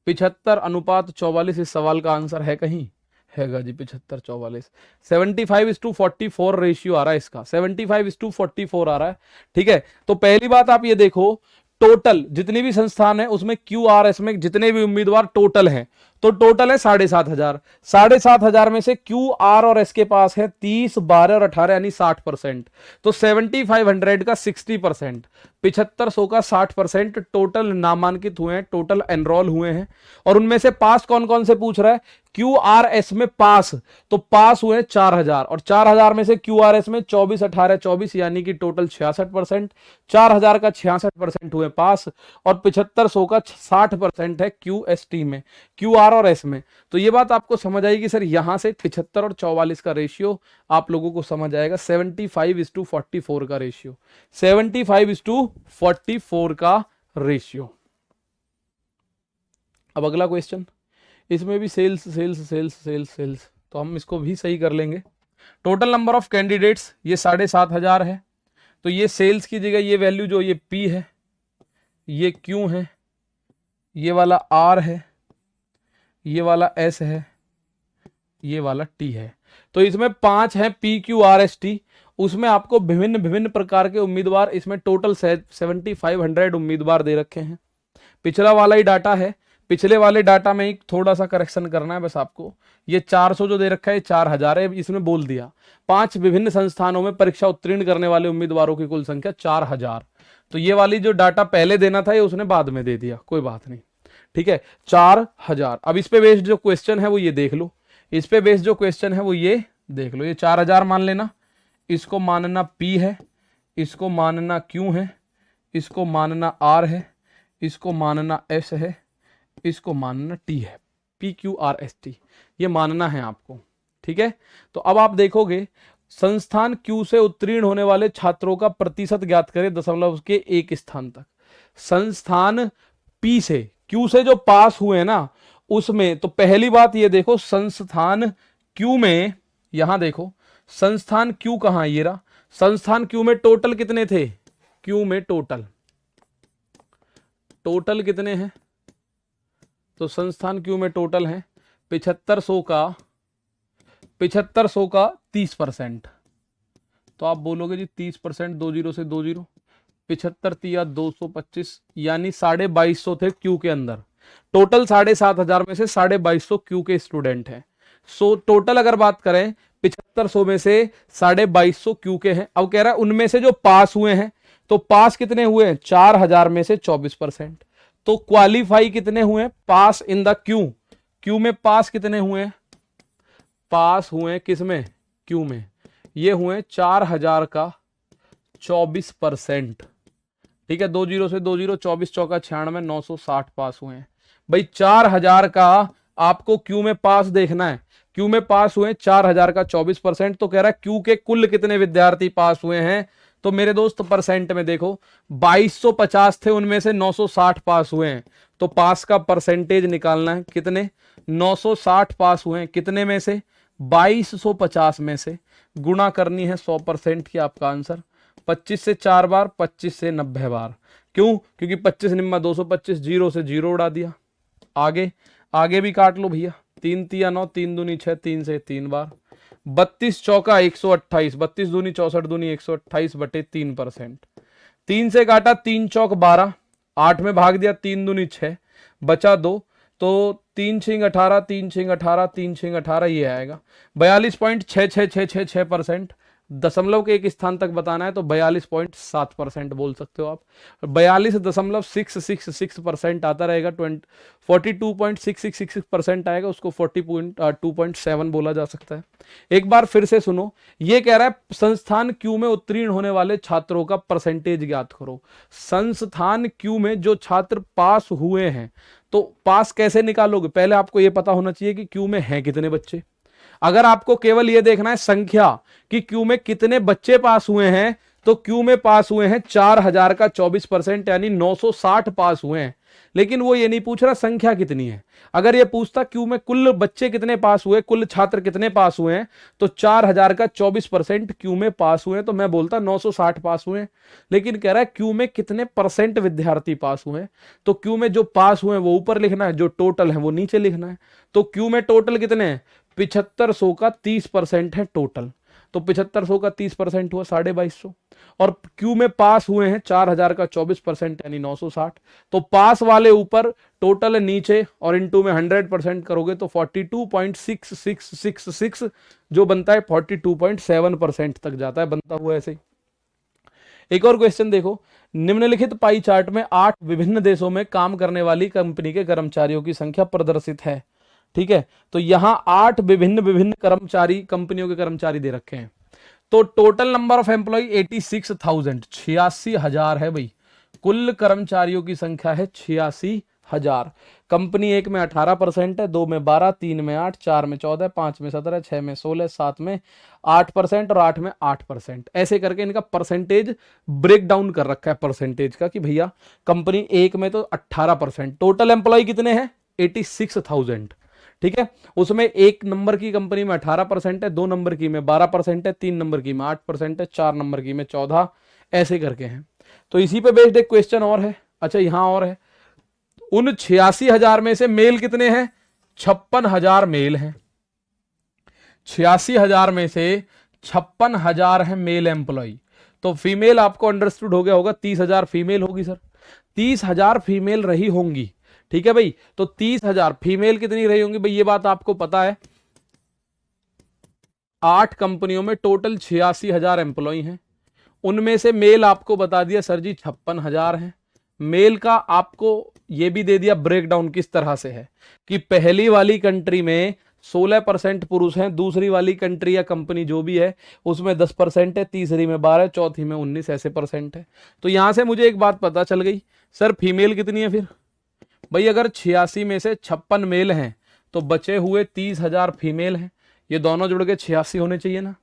75 अनुपात 44 इस सवाल का आंसर है कहीं? हैगा जी, 75 44। 75:44 रेशियो आ रहा है इसका, 75:44 आ रहा है। ठीक है, तो पहली बात आप ये देखो, टोटल जितनी भी संस्थान है उसमें क्यू आर एस में जितने भी उम्मीदवार टोटल हैं, तो टोटल है 7500। 7500 में से क्यू आर और एस के पास है 30, 12 और 18 यानी 60%। तो 7500 का 60%, 7500 का 60% टोटल नामांकित हुए हैं, टोटल एनरोल हुए हैं। और उनमें से पास कौन कौन से पूछ रहा है? क्यू आर एस में पास, तो पास हुए 4000, और 4000 में से क्यू आर एस में 24, 18, 24 यानी कि टोटल 66%। 4000 का 66% हुए पास, और 7500 का 60% है क्यू एस टी में, क्यू आर और एस में। तो ये बात आपको समझ आएगी सर, यहां से 75 और 44 का रेशियो आप लोगों को समझ आएगा। 75:44 का रेशियो, 75:44 का रेशियो। अब अगला क्वेश्चन, इसमें भी sales sales sales sales sales, तो हम इसको भी सही कर लेंगे। टोटल नंबर ऑफ कैंडिडेट्स ये 7500 है, तो ये सेल्स की जगह ये वैल्यू जो ये पी है, ये क्यू है, ये वाला आर है, ये वाला एस है, ये वाला टी है। तो इसमें 5 है P Q R S T. उसमें आपको विभिन्न विभिन्न प्रकार के उम्मीदवार, इसमें टोटल 7500 उम्मीदवार दे रखे हैं। पिछला वाला ही डाटा है, पिछले वाले डाटा में ही थोड़ा सा करेक्शन करना है बस आपको। ये 400 जो दे रखा है 4000 है, इसमें बोल दिया 5 विभिन्न संस्थानों में परीक्षा उत्तीर्ण करने वाले उम्मीदवारों की कुल संख्या 4000। तो ये वाली जो डाटा पहले देना था ये उसने बाद में दे दिया, कोई बात नहीं। ठीक है, 4000। अब इस पे बेस्ड जो क्वेश्चन है वो ये देख लो, इस पे बेस्ड जो क्वेश्चन है वो ये देख लो। ये 4000 मान लेना, इसको मानना पी है, इसको मानना क्यू है, इसको मानना आर है, इसको मानना एस है, इसको मानना टी है। P Q R S T ये मानना है आपको। ठीक है, तो अब आप देखोगे संस्थान क्यू से उत्तीर्ण होने वाले छात्रों का प्रतिशत ज्ञात करें दशमलव के 1 स्थान तक। संस्थान पी से, क्यू से जो पास हुए ना उसमें, तो पहली बात ये देखो संस्थान क्यू में, यहां देखो संस्थान क्यू कहां, ये रहा संस्थान क्यू में टोटल कितने थे? क्यू में टोटल कितने हैं? तो संस्थान क्यू में टोटल है 7500 का 30%। तो आप बोलोगे जी 30%, 2 जीरो से 2 जीरो, 75 तिया 225 यानी 2250 थे क्यू के अंदर। टोटल 7500 में से 2250 क्यू के स्टूडेंट हैं। सो टोटल अगर बात करें 7500 में से 2250 क्यू के हैं। अब कह रहा है उनमें से जो पास हुए हैं, तो पास कितने हुए हैं 4000 में से 24%। तो क्वालिफाई कितने हुए हैं पास इन द क्यू, क्यू में पास कितने हुए हैं, पास हुए हैं किस में, क्यू में, ये हुए 4000 का 24%। ठीक है, 20 से 20, 24 चौका 96, 960 पास हुए हैं। भाई 4000 का आपको क्यू में पास देखना है, क्यू में पास हुए 4000 का 24%। तो कह रहा है क्यू के कुल कितने विद्यार्थी पास हुए हैं, तो मेरे दोस्त परसेंट में देखो 2250 थे, उनमें से 960 पास हुए हैं। तो पास का परसेंटेज निकालना है, कितने 960 पास हुए हैं, कितने में से 2250 में से, गुणा करनी है 100% की, आपका आंसर 25 से 4 बार, 25 से 90 बार। क्यों, क्योंकि 25 निम्मा 225, 0 से 0 उड़ा दिया। आगे आगे भी काट लो भैया, 3 तिया 9, 3 दूनी 6, 3 से 3 बार, 32 चौका 128, 32 दूनी 64 दूनी 128 बटे 3%। 3 से काटा, 3 चौक 12, 8 में भाग दिया, 3 दूनी 6, बचा 2, तो 3 छिंग 18, 3 छिंग 18, 3 छिंग 18, ये आएगा 42.6666%। दशमलव के एक स्थान तक बताना है तो 42.7% बोल सकते हो आप। 42.666% आता रहेगा, 42.6666% आएगा, उसको 42.7 बोला जा सकता है। एक बार फिर से सुनो, ये कह रहा है संस्थान क्यू में उत्तीर्ण होने वाले छात्रों का परसेंटेज ज्ञात करो। संस्थान क्यू में जो छात्र पास हुए हैं, तो पास कैसे निकालोगे, पहले आपको यह पता होना चाहिए कि क्यू में हैं कितने बच्चे। अगर आपको केवल यह देखना है संख्या कि क्यू में कितने बच्चे पास हुए हैं, तो क्यू में पास हुए हैं 4000 का 24%, यानी 960 पास हुए हैं। लेकिन वो ये नहीं पूछ रहा संख्या कितनी है। अगर ये पूछता क्यू में कुल बच्चे कितने पास हुए, कुल छात्र कितने पास हुए हैं, तो 4000 का 24% क्यू में पास हुए, तो मैं बोलता 960 पास हुए। लेकिन कह रहा है क्यू में कितने परसेंट विद्यार्थी पास हुए, तो क्यू में जो पास हुए वो ऊपर लिखना है, जो टोटल है वो नीचे लिखना है। तो क्यू में टोटल कितने हैं 7500 का 30% है टोटल, तो 7500 का 30% हुआ 2250, और क्यू में पास हुए हैं 4000 का 24% यानी 960। तो पास वाले ऊपर, टोटल नीचे, और इनटू में 100% करोगे तो 42.6666 जो बनता है 42.7% तक जाता है, बनता हुआ ऐसे ही। एक और क्वेश्चन देखो, निम्नलिखित पाई चार्ट में 8 विभिन्न देशों में काम करने वाली कंपनी के कर्मचारियों की संख्या प्रदर्शित है। ठीक है, तो यहां 8 विभिन्न विभिन्न कर्मचारी, कंपनियों के कर्मचारी दे रखे हैं। तो टोटल नंबर ऑफ एम्प्लॉय 86,000, 86,000 है भाई। कुल कर्मचारियों की संख्या है 86,000। कंपनी 1 में 18% है, 2 में 12, 3 में 8, 4 में 14, 5 में 17, 6 में 16, 7 में 8% और 8 में 8%, ऐसे करके इनका परसेंटेज ब्रेक डाउन कर रखा है परसेंटेज का, कि भैया कंपनी 1 में तो 18%, टोटल एम्प्लॉय कितने हैं 86,000। ठीक है, उसमें 1 नंबर की कंपनी में 18% है, 2 नंबर की में 12% है, 3 नंबर की में 8% है, 4 नंबर की में 14, ऐसे करके हैं। तो इसी पे बेस्ड एक क्वेश्चन और है। अच्छा, यहां और है, उन 86,000 में से मेल कितने हैं 56,000 मेल हैं। 86,000 में से 56,000 है मेल एम्प्लॉय, तो फीमेल आपको अंडरस्टूड हो गया होगा, 30,000 फीमेल होगी सर, 30,000 फीमेल रही होंगी। ठीक है भाई, तो 30,000 फीमेल कितनी रही होंगी भाई, ये बात आपको पता है। 8 कंपनियों में टोटल 86,000 एम्प्लॉय हैं, उनमें से मेल आपको बता दिया सर जी 56,000 है। मेल का आपको ये भी दे दिया ब्रेकडाउन किस तरह से है, कि पहली वाली कंट्री में 16% पुरुष हैं, दूसरी वाली कंट्री या कंपनी जो भी है उसमें 10% है, तीसरी में 12, चौथी में 19, ऐसे परसेंट है। तो यहां से मुझे एक बात पता चल गई, सर फीमेल कितनी है फिर भाई, अगर 86 में से 56 मेल हैं तो बचे हुए 30,000 फीमेल हैं, ये दोनों जुड़ के 86 होने चाहिए ना।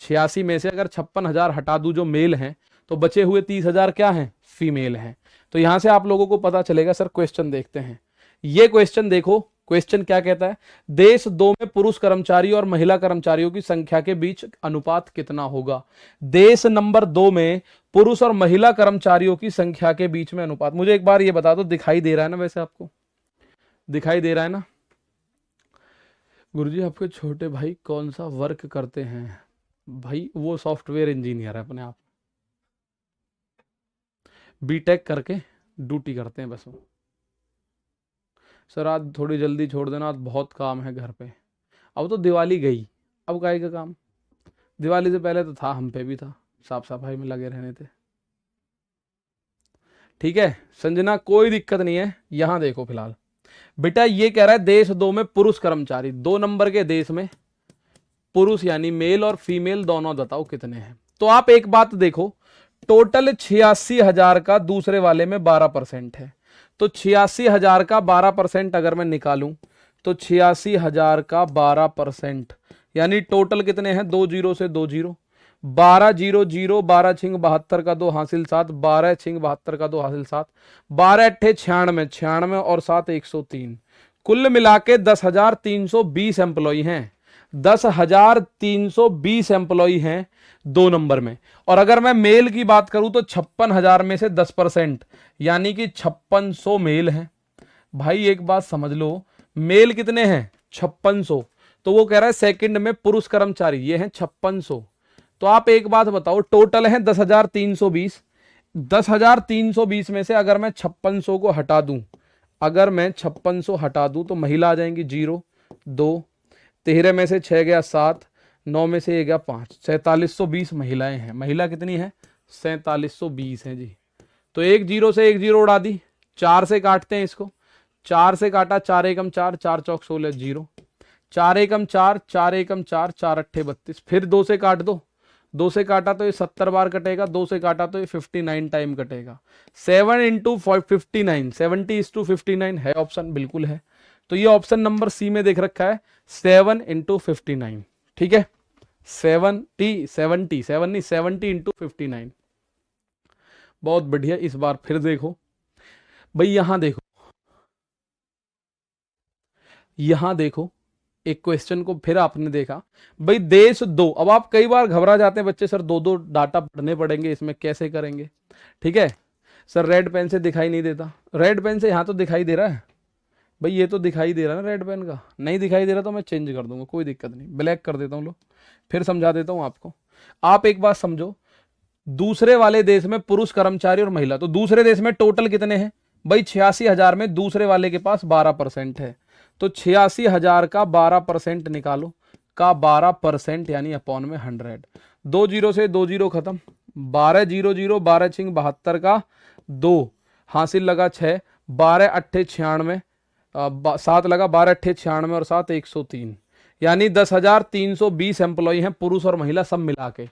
86 में से अगर 56,000 हटा दूं जो मेल हैं, तो बचे हुए 30,000 क्या हैं फीमेल हैं। तो यहां से आप लोगों को पता चलेगा। सर क्वेश्चन देखते हैं, ये क्वेश्चन देखो, क्वेश्चन क्या कहता है, देश 2 में पुरुष कर्मचारी और महिला कर्मचारियों की संख्या के बीच अनुपात कितना होगा। देश नंबर 2 में पुरुष और महिला कर्मचारियों की संख्या के बीच में अनुपात, मुझे एक बार ये बता दो, दिखाई दे रहा है ना, वैसे आपको दिखाई दे रहा है ना। गुरुजी आपके छोटे भाई कौन सा वर्क करते हैं, भाई वो सॉफ्टवेयर इंजीनियर है, अपने आप बीटेक करके ड्यूटी करते हैं बस वो। सर आज थोड़ी जल्दी छोड़ देना, आज बहुत काम है घर पे, अब तो दिवाली गई, अब काहे का काम? दिवाली से पहले तो था, हम पे भी था, साफ सफाई में लगे रहने थे। ठीक है संजना, कोई दिक्कत नहीं है। यहां देखो फिलहाल बेटा, ये कह रहा है देश दो में पुरुष कर्मचारी, 2 नंबर के देश में पुरुष यानी मेल और फीमेल दोनों बताओ कितने हैं। तो आप एक बात देखो, टोटल 86,000 का दूसरे वाले में 12% है। तो 86,000 का 12% अगर मैं निकालूं तो 86,000 का 12% यानी टोटल कितने हैं, 2 जीरो से 2 जीरो, 12 जीरो जीरो, 12 छिंग 72 का 2 हासिल 7, 12 छिंग 72 का 2 हासिल 7, 12 अट्ठे 96, 96 और 7 103, कुल मिला के 10,320 एम्प्लॉई हैं। 10,320 एम्प्लॉई हैं 2 नंबर में। और अगर मैं मेल की बात करूं तो 56,000 में से 10% यानी कि 5600 मेल हैं। भाई एक बात समझ लो, मेल कितने हैं, 5600, तो वो कह रहा है सेकंड में पुरुष कर्मचारी ये हैं 5600। तो आप एक बात बताओ, टोटल है 10,320, 10,320 में से अगर मैं 5600 को हटा दूं, अगर मैं 5600 हटा दूं तो महिला आ जाएंगी 0 2, 13 में से 6 गया 7, 9 में से 1 गया 5, 4720 महिलाएं हैं। महिला कितनी है, 4720 है जी। तो एक जीरो से एक जीरो उड़ा दी, 4 से काटते हैं इसको, 4 से काटा, 4 एकम 4, 4 चौक 16 जीरो, 4 एकम 4, 4 एकम 4, 4 अट्ठे 32, फिर 2 से काट दो, 2 से काटा तो ये 70 बार कटेगा, 2 से काटा तो ये 59 टाइम कटेगा। 7 इंटू 59, 70:59 है ऑप्शन, बिल्कुल है। तो ये ऑप्शन नंबर सी में देख रखा है 7 इंटू 59। ठीक है, 7 नहीं 70 इंटू 59। बहुत बढ़िया। इस बार फिर देखो भाई, यहां देखो, यहां देखो, एक क्वेश्चन को फिर आपने देखा भाई, देश दो। अब आप कई बार घबरा जाते हैं बच्चे, सर दो दो डाटा पढ़ने पड़ेंगे, इसमें कैसे करेंगे? ठीक है सर, रेड पेन से दिखाई नहीं देता, रेड पेन से यहां तो दिखाई दे रहा है भाई, ये तो दिखाई दे रहा है ना रेड पेन का, नहीं दिखाई दे रहा तो मैं चेंज कर दूंगा, कोई दिक्कत नहीं, ब्लैक कर देता हूँ। लो फिर समझा देता हूँ आपको। आप एक बात समझो, दूसरे वाले देश में पुरुष कर्मचारी और महिला, तो दूसरे देश में टोटल कितने हैं भाई, 86,000 में दूसरे वाले के पास 12% है। तो 86,000 का 12% निकालो, का 12% यानी अपॉन में 100, 2 जीरो से 2 जीरो खत्म, 12 जीरो जीरो, 12 छिंग 72 का 2 हासिल लगा 6, 12 अट्ठे 96, 7 लगा, 12 अट्ठे 96 और 7 103, यानी 10,320 एम्प्लॉई हैं पुरुष और महिला सब मिला के।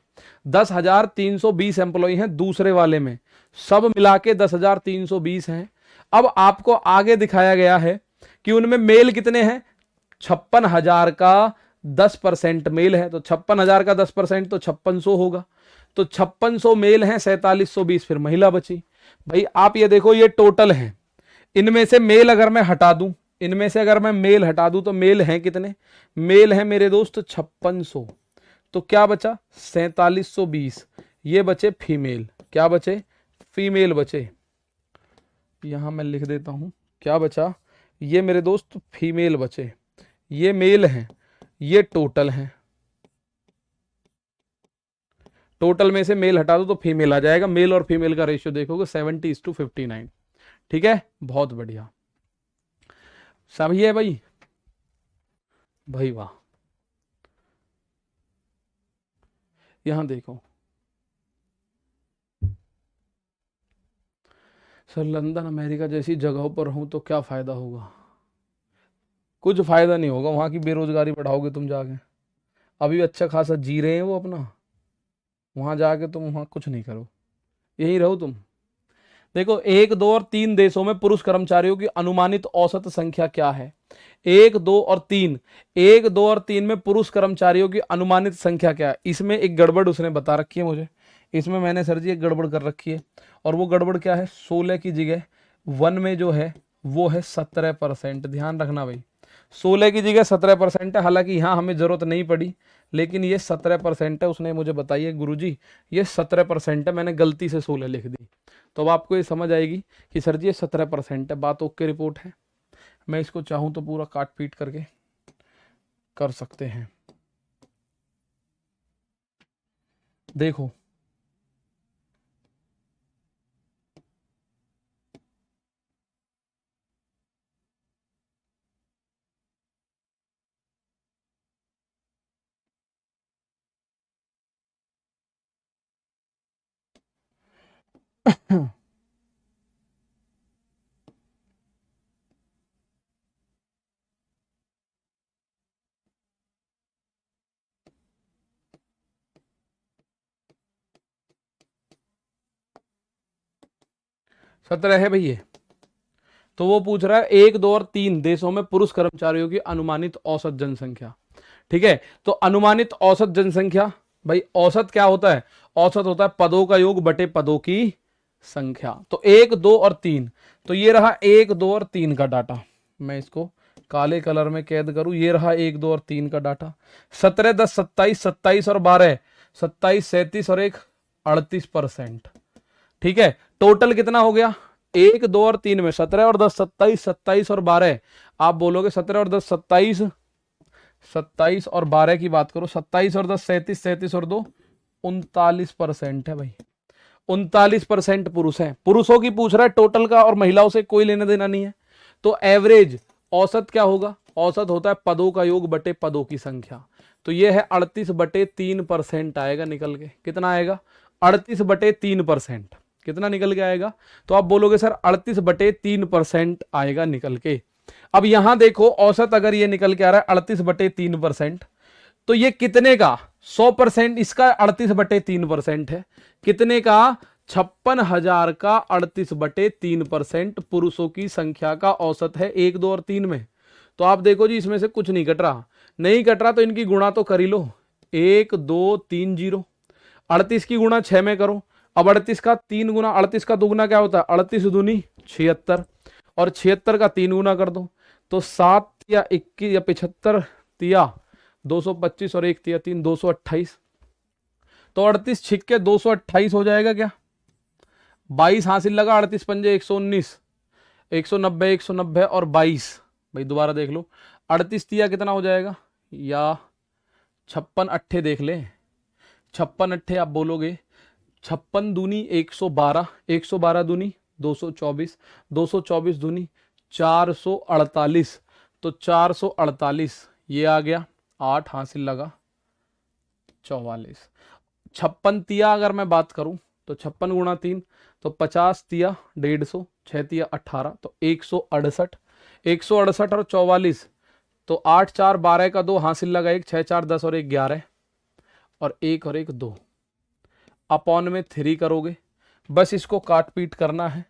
10,320 एम्प्लॉई हैं दूसरे वाले में, सब मिला के 10,320 हैं। अब आपको आगे दिखाया गया है कि उनमें मेल कितने हैं, 56,000 का 10% मेल है, तो 56,000 का 10% तो 5600 होगा। तो 5600 मेल हैं, 4720 फिर महिला बची। भाई आप ये देखो, ये टोटल है, इनमें से मेल अगर मैं हटा दूं, इनमें से अगर मैं मेल हटा दूं तो मेल हैं कितने, मेल हैं मेरे दोस्त 5600, तो क्या बचा 4720, ये बचे फीमेल, क्या बचे, फीमेल बचे। यहां मैं लिख देता हूं क्या बचा, ये मेरे दोस्त फीमेल बचे, ये मेल हैं, ये टोटल हैं, टोटल में से मेल हटा दो तो फीमेल आ जाएगा। मेल और फीमेल का रेशियो देखोगे 70:59। ठीक है, बहुत बढ़िया, सही है भाई, भाई वाह। यहां देखो सर, लंदन अमेरिका जैसी जगहों पर रहूं तो क्या फायदा होगा? कुछ फायदा नहीं होगा, वहां की बेरोजगारी बढ़ाओगे तुम जाके, अभी अच्छा खासा जी रहे हैं वो अपना, वहां जाके तुम वहां कुछ नहीं करो, यही रहो तुम। देखो 1 2 और 3 देशों में पुरुष कर्मचारियों की अनुमानित औसत संख्या क्या है, 1 2 और 3, 1 2 और 3 में पुरुष कर्मचारियों की अनुमानित संख्या क्या है? इसमें एक गड़बड़ उसने बता रखी है मुझे, इसमें मैंने सर जी एक गड़बड़ कर रखी है, और वो गड़बड़ क्या है, 16 की जगह वन में जो है वो है 17%। ध्यान रखना भाई, 16 की जगह 17% है, हालांकि यहाँ हमें जरूरत नहीं पड़ी, लेकिन ये 17% है, उसने मुझे बताई है गुरुजी ये 17% है, मैंने गलती से 16 लिख दी। तो अब आपको ये समझ आएगी कि सर जी ये 17% है, बात ओके रिपोर्ट है। मैं इसको चाहूं तो पूरा काट पीट करके कर सकते हैं। देखो 17 है भैया। तो वो पूछ रहा है 1, 2 और 3 देशों में पुरुष कर्मचारियों की अनुमानित औसत जनसंख्या। ठीक है, तो अनुमानित औसत जनसंख्या, भाई औसत क्या होता है? औसत होता है पदों का योग बटे पदों की संख्या। तो 1, 2 और 3, तो ये रहा 1, 2 और 3 का डाटा। मैं इसको काले कलर में कैद करूं, ये रहा 1, 2 और 3 का डाटा। 17, 10, 27, 27 और 12, 27, 37 और 1, 38%। ठीक है, टोटल कितना हो गया? 1, 2 और 3 में 17 और 10 27, 27 और 12। आप बोलोगे 17 और 10 27, 27 और 12 की बात करो, 27 और 10 37, 37 और 2 39% है भाई। 39% पुरुष है। पुरुषों की पूछ रहा है टोटल का, और महिलाओं से कोई लेना देना नहीं है। तो एवरेज औसत क्या होगा? औसत होता है पदों का योग बटे पदों की संख्या। तो ये है 38/3% आएगा निकल के। कितना आएगा? 38/3%। कितना निकल के आएगा? तो आप बोलोगे सर 38/3% आएगा निकल के। अब यहां देखो, औसत अगर ये निकल के आ रहा है 38/3%, तो ये कितने का? 100%। इसका 38/3% है। कितने का? 56,000 का 38/3% पुरुषों की संख्या का औसत है 1, 2 और 3 में। तो आप देखो जी, इसमें से कुछ नहीं कट रहा। नहीं कट रहा तो इनकी गुणा तो कर ही लो। 1, 2, 3, 0। 38 की गुणा 6 में करो। अब 38 का 3 गुना, 38 का दुगुना क्या होता है? 38 दूनी 76, और 76 का 3 गुना कर दो तो 7 या 21 या 75 तिया 225 और 1 तिया 3 228। तो 38 छिक्के 228 हो जाएगा क्या? 22 हासिल लगा, 38 पंजे 119, 190, 190 और 22। भाई दोबारा देख लो, 38 तिया कितना हो जाएगा? या 56 अट्ठे देख ले, 56 अट्ठे आप बोलोगे 56 दूनी 112, 112 दूनी 224, 224 दूनी 448। तो 448 ये आ गया, 8 हासिल लगा 44। 56 तिया अगर मैं बात करूं तो 56 गुणा 3 तो 50 तिया 150, 6 तिया 18 तो 168, 168 और 44। तो 8, 4, 12 का 2 हासिल लगा 1, 6, 4, 10 और 1 11, और 1 और 1 2 अपॉन में 3 करोगे। बस इसको काट पीट करना है।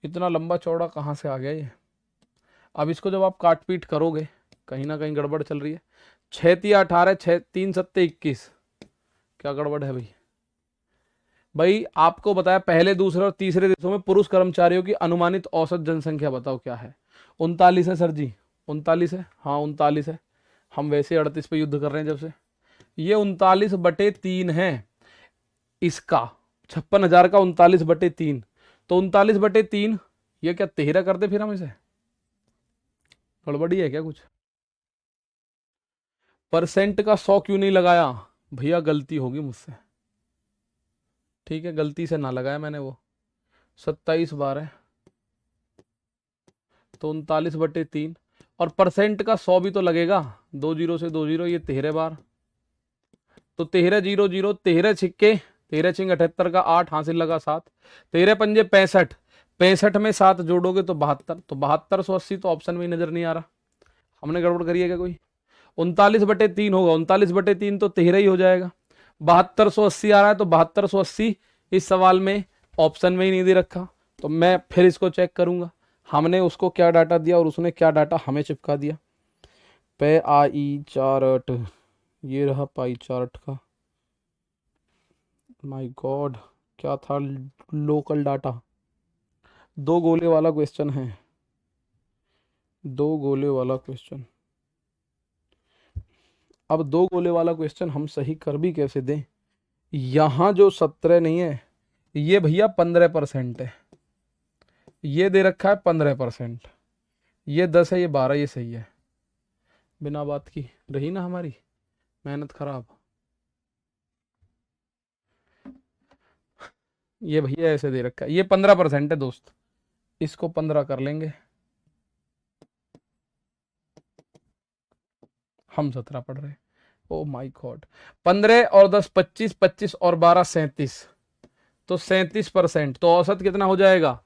इतना लंबा चौड़ा कहाँ से आ गया ये? अब इसको जब आप काट पीट करोगे, कहीं ना कहीं गड़बड़ चल रही है। 6 तिया 18, 6 3 सत्ते 21। क्या गड़बड़ है भाई? भाई आपको बताया पहले, दूसरे और तीसरे देशों में पुरुष कर्मचारियों की अनुमानित औसत जनसंख्या बताओ क्या है? 39 है सर जी। 39 है, हाँ 39 है। हम वैसे 38 पे युद्ध कर रहे हैं जब से। ये 39/3 है इसका। 56,000 का 39/3, तो 39/3 ये क्या 13 कर दे फिर हम इसे? गड़बड़ी है क्या कुछ? परसेंट का 100 क्यों नहीं लगाया? भैया गलती होगी मुझसे। ठीक है, गलती से ना लगाया मैंने वो। 27/12 तो 39/3, और परसेंट का 100 भी तो लगेगा। 2 जीरो से 2 जीरो, ये 13 बार। तो 13 0 0, 13 छिक्के 13 छिंग 78 का 8 हासिल लगा 7, 13 पंजे 65, 65 में 7 जोड़ोगे तो 72, तो 7280 तो ऑप्शन में ही नजर नहीं आ रहा। हमने गड़बड़ करी है क्या कोई? 39/3 होगा, 39/3 तो 13 ही हो जाएगा। 7280 आ रहा है, तो 7280 इस सवाल में ऑप्शन में ही नहीं दे रखा। तो मैं फिर इसको चेक करूंगा, हमने उसको क्या डाटा दिया और उसने क्या डाटा हमें चिपका दिया। पे आई चार्ट, ये रहा पाई चार्ट का। माय गॉड, क्या था? Local data. 2 गोले वाला क्वेश्चन है, 2 गोले वाला क्वेश्चन। अब 2 गोले वाला क्वेश्चन हम सही कर भी कैसे दें? यहां जो 17 नहीं है, ये भैया 15% है। ये दे रखा है 15%। ये 10 है, ये 12, ये सही है। बिना बात की रही ना हमारी मेहनत खराब। ये भैया ऐसे दे रखा है, ये 15% है दोस्त। इसको 15 कर लेंगे, हम 17 पढ़ रहे हैं। Oh my God. 15 और 10 25, 25 और 12 37। तो 37%, तो औसत कितना हो जाएगा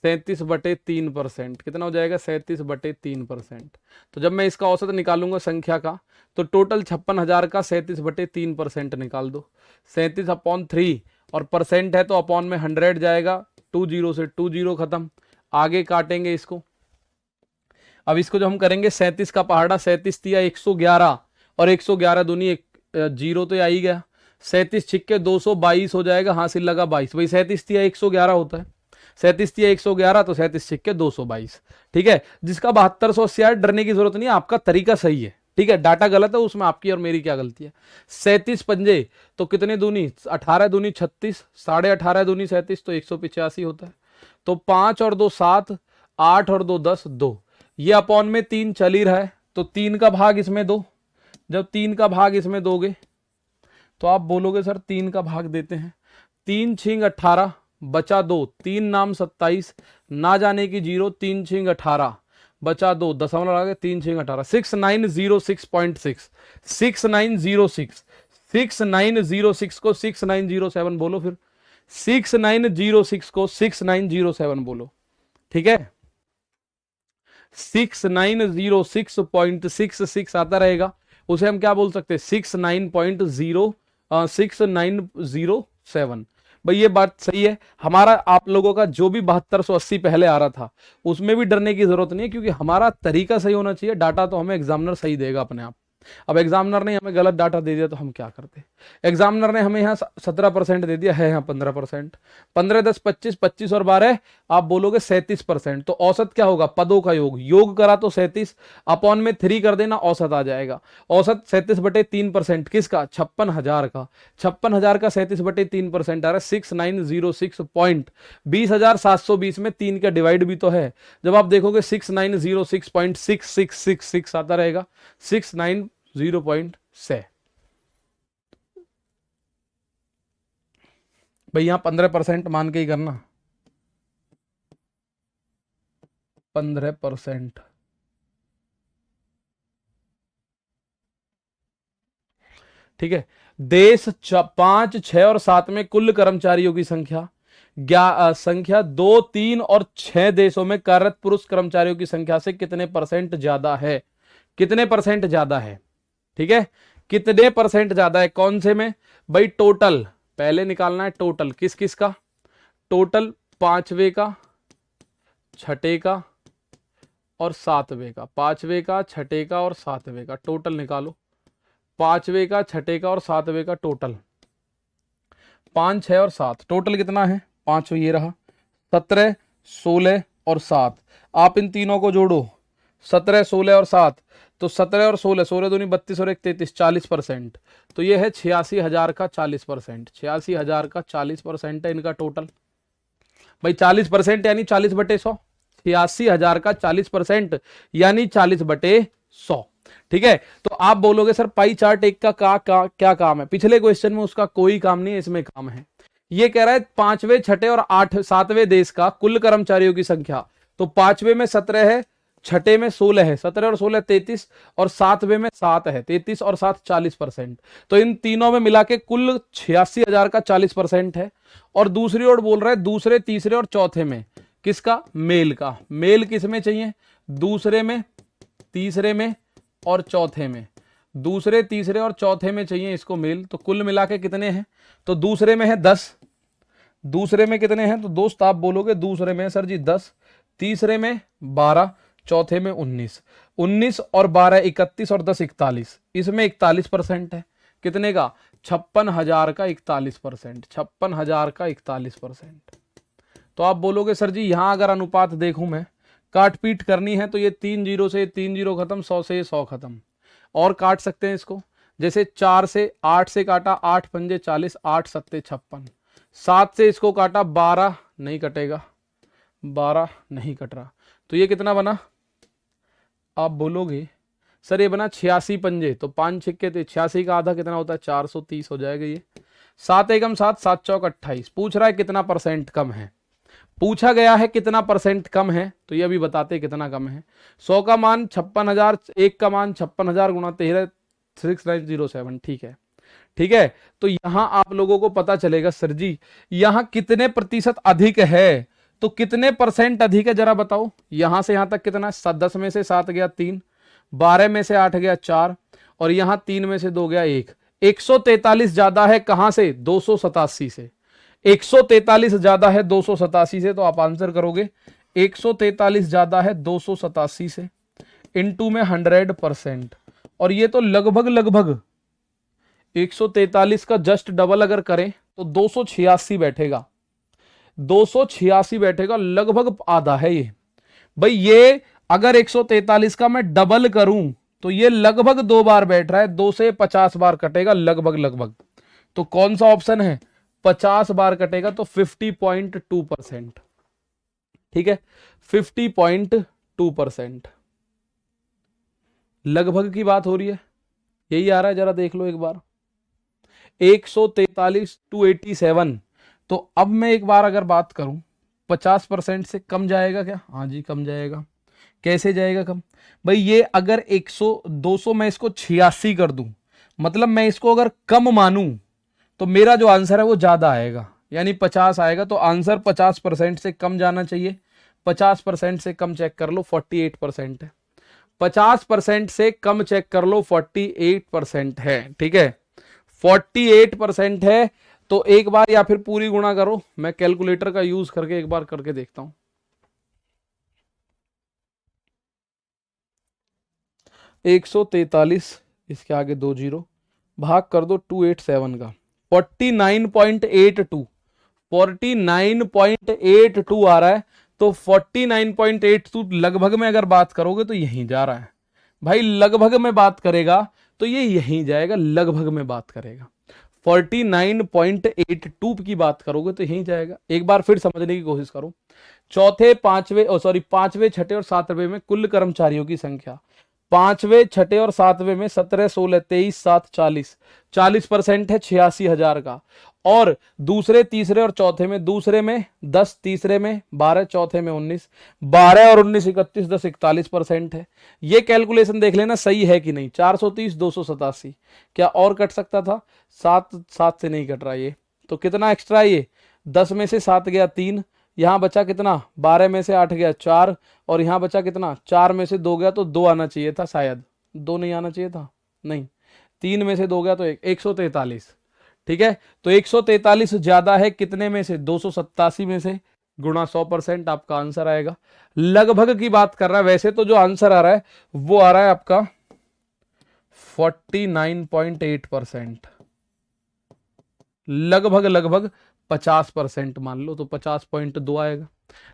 37/3%। कितना हो जाएगा 37/3%। तो जब मैं इसका औसत निकालूंगा संख्या का, तो टोटल 56,000 का 37/3% निकाल दो। 37/3 और परसेंट है तो अपॉन में 100 जाएगा, 20 से 20 खत्म। आगे काटेंगे इसको। अब इसको जो हम करेंगे 37 का पहाड़ा, 37 दिया 111 और 111 दूनी जीरो तो आ ही गया। 37 छिक्के 222 हो जाएगा, हासिल लगा 22। भाई 37 दिया 111 होता है, 37 दिया 111 तो 37 छिक्के 222। ठीक है, जिसका 7280 डरने की जरूरत नहीं है, आपका तरीका सही है। ठीक है, डाटा गलत है उसमें आपकी और मेरी क्या गलती है। 37 पंजे तो कितने दूनी 18 दूनी 36, 18.5 दूनी 37 तो 185 होता है। तो 5 और 2 7, 8 और 2 10, 2। ये अपॉन में 3 चल ही रहा है, तो 3 का भाग इसमें दो। जब 3 का भाग इसमें दोगे तो आप बोलोगे सर 3 का भाग देते हैं। 3 छिंग 18 बचा 2, 3 नाम 27 ना जाने की 0, 3 छिंग 18 बचा 2, दशमलव लगा के 3 छिंग 18, 6906.6, 6906, 6906 को 6907 बोलो, फिर 6906 को 6907 बोलो। ठीक है, 6906.66 आता रहेगा, उसे हम क्या बोल सकते हैं 6907। भाई ये बात सही है। हमारा आप लोगों का जो भी 7280 पहले आ रहा था उसमें भी डरने की जरूरत नहीं है, क्योंकि हमारा तरीका सही होना चाहिए। डाटा तो हमें एग्जामिनर सही देगा अपने आप। अब एग्जामिनर ने हमें गलत डाटा दे दिया तो हम क्या करते। एग्जामिनर ने हमें यहाँ 17% दे दिया है, यहाँ 15%, 15 10 25, 25 और 12 आप बोलोगे 37%। तो औसत क्या होगा, पदों का योग, योग करा तो 37 अपॉन में 3 कर देना, औसत आ जाएगा। औसत 37/3% किसका, 56,000 का। 56,000 का 37/3% आ रहा है 6906.20,720 में 3 का डिवाइड भी तो है। जब आप देखोगे 6906.6666 आता रहेगा, 690.6। भाई यहां 15% मान के ही करना, 15%। ठीक है, देश 5, 6 और 7 में कुल कर्मचारियों की संख्या संख्या 2, 3 और 6 देशों में कार्यरत पुरुष कर्मचारियों की संख्या से कितने परसेंट ज्यादा है। कितने परसेंट ज्यादा है, ठीक है, कितने परसेंट ज्यादा है, कौन से में। भाई टोटल पहले निकालना है, टोटल किस किस का, टोटल 5वें का, 6ठे का और 7वें का, 5वें का, 6ठे का और 7वें का टोटल निकालो। 5वें का, 6ठे का और 7वें का टोटल, 5, 6 और 7 टोटल कितना है, 5 ये रहा, 17, 16 और 7। आप इन तीनों को जोड़ो, 17, 16 और 7, तो 17 और 16, 16 दूनी 32 और 1 33, 40%। तो ये है 86,000 का 40%, 86,000 का 40% है इनका टोटल। भाई 40% यानी 40/100, 86,000 का 40% यानी 40/100। ठीक है, तो आप बोलोगे सर पाई चार्ट एक का क्या काम है। पिछले क्वेश्चन में उसका कोई काम नहीं है, इसमें काम है। ये कह रहा है 5वें, 6ठे और 7वें देश का कुल कर्मचारियों की संख्या। तो 5वें में 17 है, 6ठे में 16 है, 17 और 16 33, और 7वें में 7 है, 33 और 7 40%। तो इन तीनों में मिला के कुल 86,000 का 40% है। और दूसरी ओर बोल रहा है दूसरे, तीसरे और चौथे में किसका, मेल का। मेल किस में चाहिए, दूसरे में, तीसरे में और चौथे में। दूसरे, तीसरे और चौथे में चाहिए इसको मेल। तो कुल मिला के कितने हैं, तो दूसरे में है 10, दूसरे में कितने हैं, तो दोस्त आप बोलोगे दूसरे में सर जी 10, तीसरे में 12, चौथे में 19, 19 और 12 31 और 10 41, इसमें 41% है। कितने का, 56,000 का 41%, 56,000 का 41%। तो आप बोलोगे सर जी यहां अगर अनुपात देखूं मैं, काट पीट करनी है तो ये 3 0 से 3 0 खत्म, 100 से 100 खत्म। और काट सकते हैं इसको, जैसे 4 से 8 से काटा, 8 पंजे 40, 8 सत्ते 56, 7 से इसको काटा, 12 नहीं कटेगा, 12 नहीं कट रहा। तो ये कितना बना, आप बोलोगे सर ये बना 86 पंजे, तो 5 छिक्के थे, 86 का आधा कितना होता है, 430 हो जाएगा ये। 7 एकम 7, 7 चौक 28। पूछ रहा है कितना परसेंट कम है, पूछा गया है कितना परसेंट कम है, तो ये अभी बताते कितना कम है। 100 का मान 56,000, 1 का मान 56,000 गुणा 13, 6907। ठीक है, ठीक है, तो यहां आप लोगों को पता चलेगा सर जी यहां कितने प्रतिशत अधिक है, तो कितने परसेंट अधिक है जरा बताओ। यहां से यहां तक कितना, 10 में से 7 गया 3, 12 में से 8 गया 4, और यहां 3 में से 2 गया 1। 143 ज्यादा है कहां से, 287 से। 143 ज्यादा है 287 से, तो आप आंसर करोगे 143 ज्यादा है 287 से, इनटू में 100%, और ये तो लगभग लगभग 143 का जस्ट डबल अगर करें तो 286 बैठेगा, 286 बैठेगा, लगभग आधा है ये। भाई ये अगर 143 का मैं डबल करूं तो ये लगभग 2 बार बैठ रहा है, 2 से 50 बार कटेगा लगभग लगभग, तो कौन सा ऑप्शन है, 50 बार कटेगा, तो 50.2%। ठीक है, 50.2% लगभग की बात हो रही है, यही आ रहा है, जरा देख लो एक बार। 143 टू 87, तो अब मैं एक बार अगर बात करूं 50% से कम जाएगा क्या, हाँ जी कम जाएगा। कैसे जाएगा कम, भाई ये अगर 100 200 मैं इसको 86 कर दूं, मतलब मैं इसको अगर कम मानूं तो मेरा जो आंसर है वो ज्यादा आएगा, यानी 50 आएगा, तो आंसर 50% से कम जाना चाहिए। 50% से कम चेक कर लो, 48% है। 50% से कम चेक कर लो, 48% है। ठीक है, 48% है, तो एक बार या फिर पूरी गुणा करो, मैं कैलकुलेटर का यूज करके एक बार करके देखता हूं। 143 इसके आगे 2 जीरो, भाग कर दो 287 का, 49.82, 49.82 आ रहा है, तो 49.82 लगभग में अगर बात करोगे तो यहीं जा रहा है भाई, लगभग में बात करेगा तो ये यहीं जाएगा, लगभग में बात करेगा 49.82 की बात करोगे तो यहीं जाएगा। एक बार फिर समझने की कोशिश करो, चौथे पांचवें छठे और सातवें में कुल कर्मचारियों की संख्या, पांचवें छठे और सातवें में 17 16 23 7 40% है 86,000 का, और दूसरे तीसरे और चौथे में, दूसरे में 10, तीसरे में 12, चौथे में 19, 12 और 19 31 10 41% है। ये कैलकुलेशन देख लेना सही है कि नहीं, 430 287, क्या और कट सकता था, 7 से नहीं कट रहा ये, तो कितना एक्स्ट्रा ये, 10 में से 7 गया 3, यहां बचा कितना, 12 में से 8 गया 4, और यहां बचा कितना, 4 में से 2 गया तो 2 आना चाहिए था, शायद 2 नहीं आना चाहिए था, नहीं, 3 में से 2 गया तो 143। ठीक है, तो 143 ज्यादा है कितने में से, 287 में से, गुणा 100%, आपका आंसर आएगा। लगभग की बात कर रहा है, वैसे तो जो आंसर आ रहा है वो आ रहा है आपका 49.8%, लगभग लगभग 50% मान लो तो 50.2 आएगा,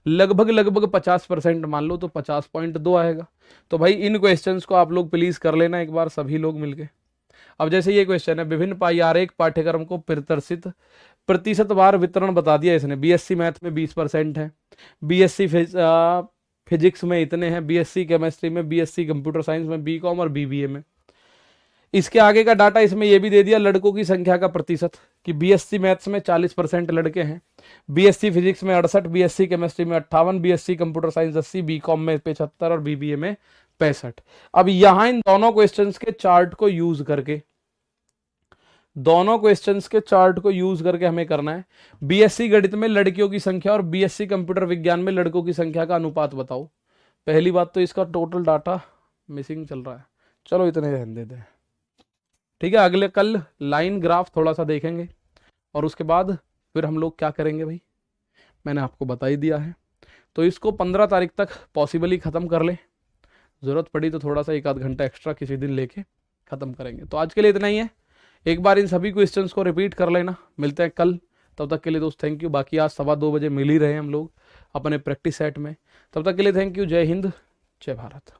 लगभग लगभग 50% मान लो तो 50.2 आएगा। तो भाई इन क्वेश्चंस को आप लोग प्लीज कर लेना एक बार सभी लोग मिलके। अब जैसे ये क्वेश्चन है, विभिन्न आरेख पाठ्यक्रम को प्रदर्शित प्रतिशतवार वितरण बता दिया इसने, बीएससी मैथ में 20% है, बीएससी फिजिक्स में इतने हैं, बीएससी केमिस्ट्री में, बीएससी कंप्यूटर साइंस में, बीकॉम और बीबीए में। इसके आगे का डाटा इसमें यह भी दे दिया लड़कों की संख्या का प्रतिशत, कि बीएससी मैथ्स में 40% लड़के हैं, बीएससी फिजिक्स में 68, बीएससी केमिस्ट्री में 58, बीएससी कंप्यूटर साइंस 80, बीकॉम में 75 और बीबीए में 65। अब यहां इन दोनों क्वेश्चंस के चार्ट को यूज करके, दोनों क्वेश्चंस के चार्ट को यूज करके हमें करना है, बीएससी गणित में लड़कियों की संख्या और बीएससी कंप्यूटर विज्ञान में लड़कों की संख्या का अनुपात बताओ। पहली बात तो इसका टोटल डाटा मिसिंग चल रहा है, चलो इतने रहने देते हैं। ठीक है, अगले कल लाइन ग्राफ थोड़ा सा देखेंगे, और उसके बाद फिर हम लोग क्या करेंगे भाई, मैंने आपको बता ही दिया है। तो इसको 15 तारीख तक पॉसिबली ख़त्म कर ले, ज़रूरत पड़ी तो थोड़ा सा 1 आध घंटा एक्स्ट्रा किसी दिन लेके ख़त्म करेंगे। तो आज के लिए इतना ही है, एक बार इन सभी क्वेश्चंस को रिपीट कर लेना, मिलते हैं कल, तब तक के लिए दोस्त थैंक यू। बाकी आज 2:15 बजे मिल ही रहे हैं हम लोग अपने प्रैक्टिस सेट में, तब तक के लिए थैंक यू। जय हिंद, जय भारत।